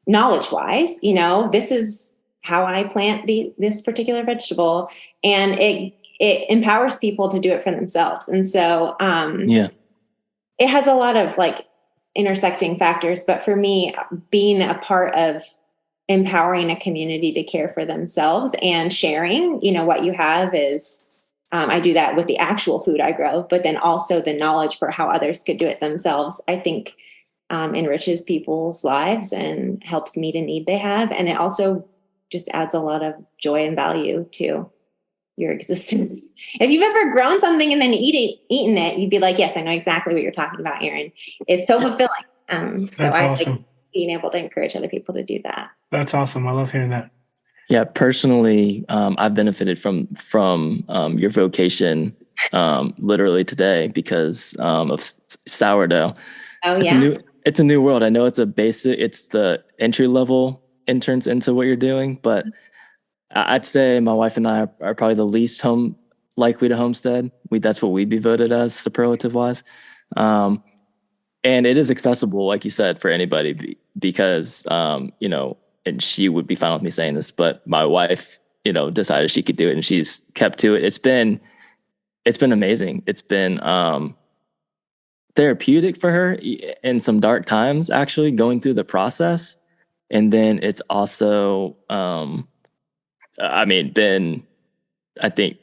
knowledge-wise. This is how I plant this particular vegetable, and it empowers people to do it for themselves. And so, it has a lot of like intersecting factors, but for me, being a part of empowering a community to care for themselves and sharing, what you have is, I do that with the actual food I grow, but then also the knowledge for how others could do it themselves, I think enriches people's lives and helps meet a need they have. And it also just adds a lot of joy and value to your existence. If you've ever grown something and then eaten it, you'd be like, yes, I know exactly what you're talking about, Erin. It's so fulfilling. So That's I awesome. like being able to encourage other people to do that. That's awesome. I love hearing that. Yeah, personally, I've benefited from your vocation literally today because of sourdough. Oh, It's a new world. I know it's the entry level entrance into what you're doing, but I'd say my wife and I are probably the least likely to homestead. That's what we'd be voted as superlative wise. And it is accessible, like you said, for anybody because, and she would be fine with me saying this, but my wife, decided she could do it and she's kept to it. It's been amazing. It's been, therapeutic for her in some dark times, actually going through the process. And then it's also, been, I think,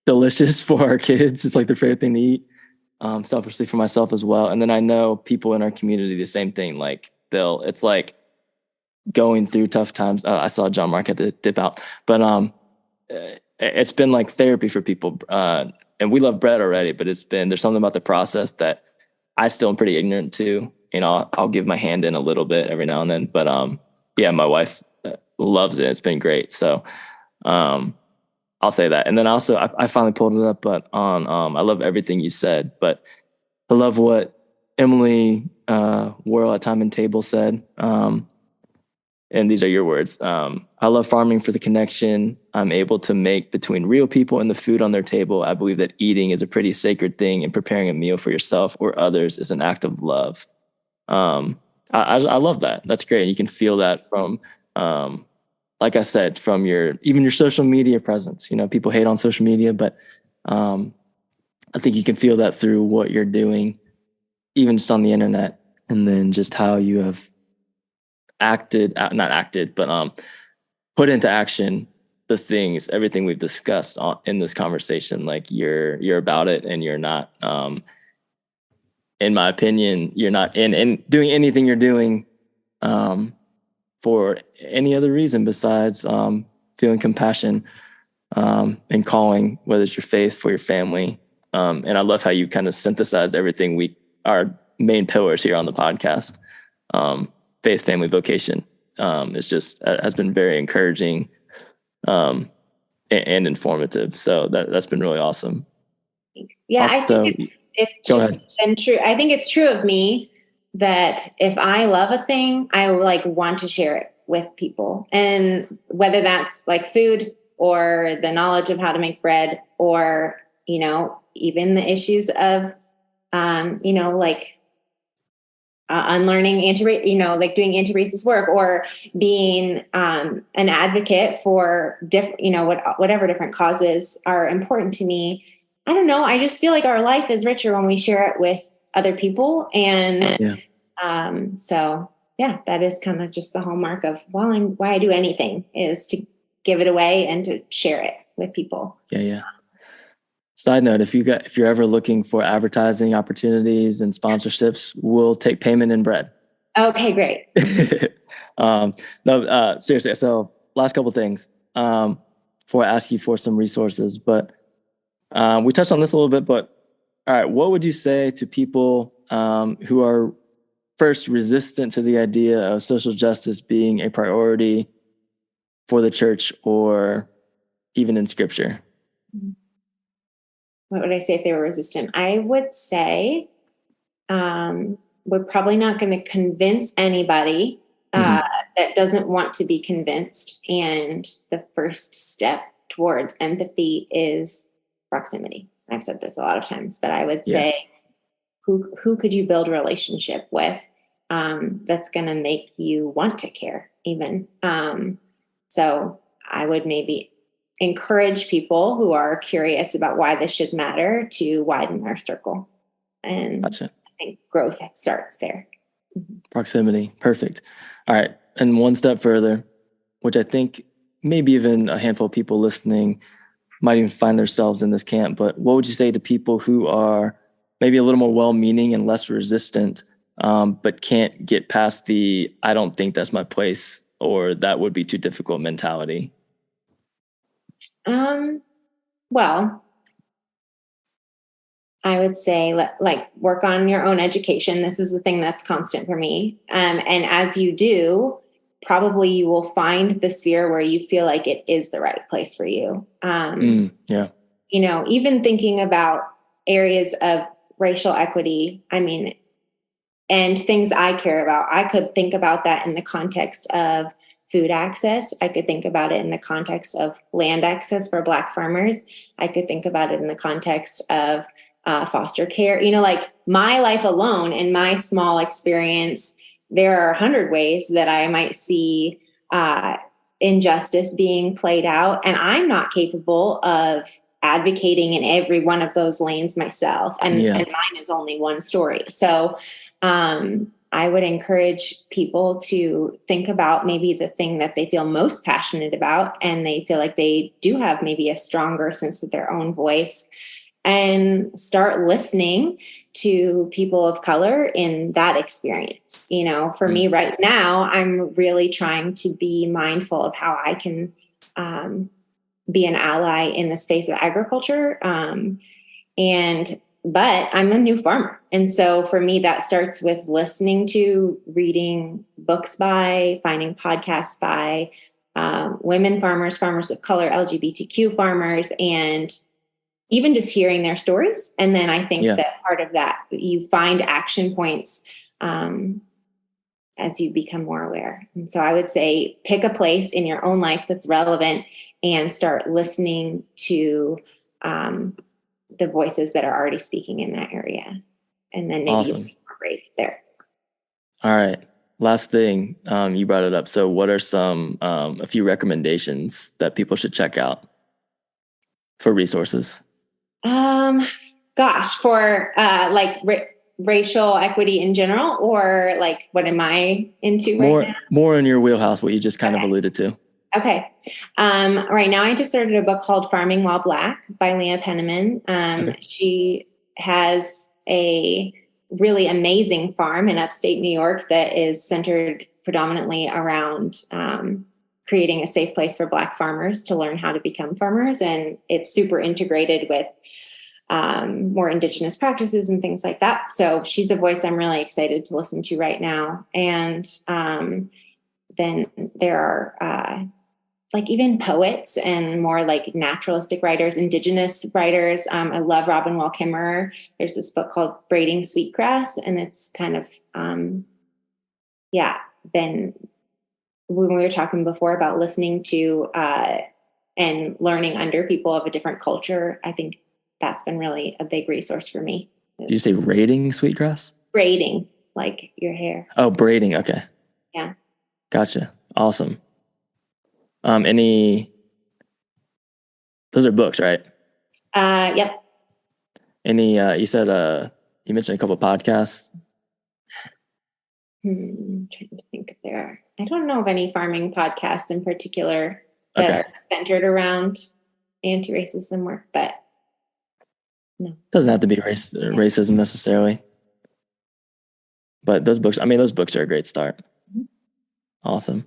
delicious for our kids. It's like their favorite thing to eat, selfishly for myself as well. And then I know people in our community, the same thing, like it's like going through tough times. I saw John Mark had to dip out, but it's been like therapy for people. And we love bread already, but there's something about the process that I still am pretty ignorant to. I'll give my hand in a little bit every now and then, but yeah, my wife loves it. It's been great. So I'll say that. And then also I finally pulled it up, but on I love everything you said, but I love what Emily Worrall at Time and Table said. And these are your words. I love farming for the connection I'm able to make between real people and the food on their table. I believe that eating is a pretty sacred thing, and preparing a meal for yourself or others is an act of love. I love that. That's great. You can feel that from, like I said, from even your social media presence. People hate on social media, but I think you can feel that through what you're doing, even just on the internet, and then just how you have not acted, but put into action everything we've discussed in this conversation. Like you're about it, and you're not, in my opinion, you're not in doing anything you're doing for any other reason besides feeling compassion and calling, whether it's your faith for your family. And I love how you kind of synthesized everything our main pillars here on the podcast. Faith, family, vocation. Has been very encouraging and informative. So that's been really awesome. Thanks. Yeah, also, I think it's just been true. I think it's true of me that if I love a thing, I want to share it with people. And whether that's like food or the knowledge of how to make bread or, even the issues of, unlearning doing anti-racist work or being an advocate for whatever different causes are important to me. I don't know. I just feel like our life is richer when we share it with other people. And so yeah, that is kind of just the hallmark of why I do anything is to give it away and to share it with people. Yeah. Side note, if you're ever looking for advertising opportunities and sponsorships, we'll take payment in bread. Okay, great. No, seriously. So last couple of things before I ask you for some resources, but we touched on this a little bit, but all right, what would you say to people who are first resistant to the idea of social justice being a priority for the church or even in scripture? What would I say if they were resistant? I would say we're probably not going to convince anybody that doesn't want to be convinced. And the first step towards empathy is proximity. I've said this a lot of times, but I would say, who could you build a relationship with that's going to make you want to care even? So I would maybe encourage people who are curious about why this should matter to widen their circle. And Gotcha. think growth starts there. Proximity. Perfect. All right. And one step further, which I think maybe even a handful of people listening might even find themselves in this camp, but what would you say to people who are maybe a little more well-meaning and less resistant, but can't get past the, I don't think that's my place, or that would be too difficult mentality? Well, I would say work on your own education. This is the thing that's constant for me. And as you do, probably you will find the sphere where you feel like it is the right place for you. Yeah. You know, even thinking about areas of racial equity, and things I care about, I could think about that in the context of food access. I could think about it in the context of land access for Black farmers. I could think about it in the context of foster care. You know, like my life alone and my small experience, there are 100 ways that I might see injustice being played out. And I'm not capable of advocating in every one of those lanes myself. And mine is only one story. So I would encourage people to think about maybe the thing that they feel most passionate about, and they feel like they do have maybe a stronger sense of their own voice, and start listening to people of color in that experience. You know, for me right now, I'm really trying to be mindful of how I can be an ally in the space of agriculture. But I'm a new farmer. And so for me, that starts with listening to, reading books by, finding podcasts by women farmers, farmers of color, LGBTQ farmers, and even just hearing their stories. And then I think that part of that, you find action points as you become more aware. And so I would say pick a place in your own life that's relevant and start listening to the voices that are already speaking in that area. And then maybe you'll be more brave there. All right. Last thing, you brought it up. So what are a few recommendations that people should check out for resources? For racial equity in general, or like, what am I into right now? More in your wheelhouse, what you just kind of alluded to. Okay. Right now I just started a book called Farming While Black by Leah Penniman. She has a really amazing farm in upstate New York that is centered predominantly around creating a safe place for Black farmers to learn how to become farmers. And it's super integrated with more Indigenous practices and things like that. So she's a voice I'm really excited to listen to right now. And then there are even poets and more like naturalistic writers, Indigenous writers. I love Robin Wall Kimmerer. There's this book called Braiding Sweetgrass, and it's kind of, then when we were talking before about listening to and learning under people of a different culture, I think that's been really a big resource for me. Did you say braiding sweetgrass? Braiding, like your hair. Oh, braiding. Okay. Yeah. Gotcha. Awesome. Those are books, right? Yep. You said, you mentioned a couple of podcasts. Trying to think if there are. I don't know of any farming podcasts in particular that are centered around anti-racism work, but no. Doesn't have to be racism necessarily. But those books are a great start. Mm-hmm. Awesome.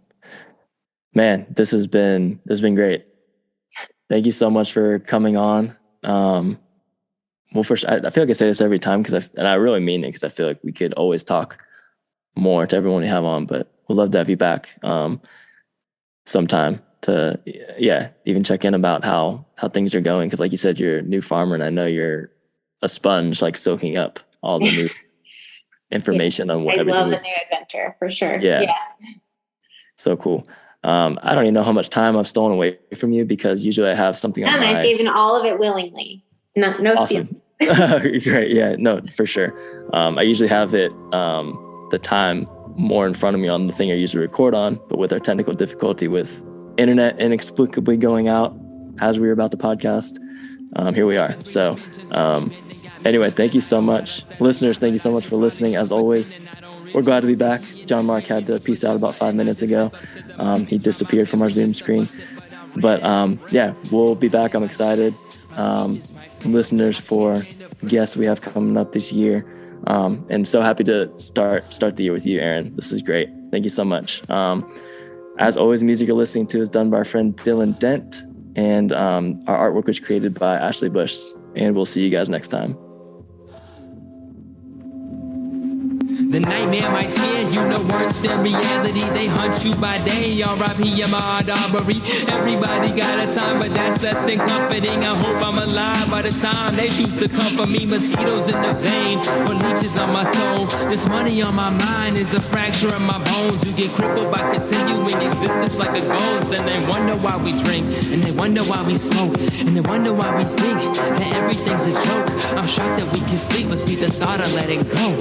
Man, this has been great. Thank you so much for coming on. Well, first, I feel like I say this every time and I really mean it, because I feel like we could always talk more to everyone we have on, but we'd love to have you back sometime to, even check in about how things are going. Because like you said, you're a new farmer, and I know you're a sponge, like soaking up all the new information on what everything. I love a new adventure for sure. Yeah. So cool. I don't even know how much time I've stolen away from you, because usually I have something on I've given all of it willingly. No awesome. Great. Yeah, no, for sure. I usually have the time more in front of me on the thing I usually record on, but with our technical difficulty with internet inexplicably going out as we were about the podcast, here we are. So Anyway, thank you so much. Listeners, thank you so much for listening. As always, we're glad to be back. John Mark had to peace out about 5 minutes ago. He disappeared from our Zoom screen. But yeah, we'll be back. I'm excited. Listeners, for guests we have coming up this year. And so happy to start the year with you, Erin. This is great. Thank you so much. As always, music you're listening to is done by our friend Dylan Dent, and our artwork was created by Ashley Bush. And we'll see you guys next time. The nightmare might scare you, no worse than reality. They hunt you by day, R.I.P. Ahmaud Arbery. Everybody got a time, but that's less than comforting. I hope I'm alive by the time they choose to comfort me. Mosquitoes in the vein, or leeches on my soul. This money on my mind is a fracture in my bones. You get crippled by continuing existence like a ghost. And they wonder why we drink, and they wonder why we smoke, and they wonder why we think that everything's a joke. I'm shocked that we can sleep, must be the thought of letting go.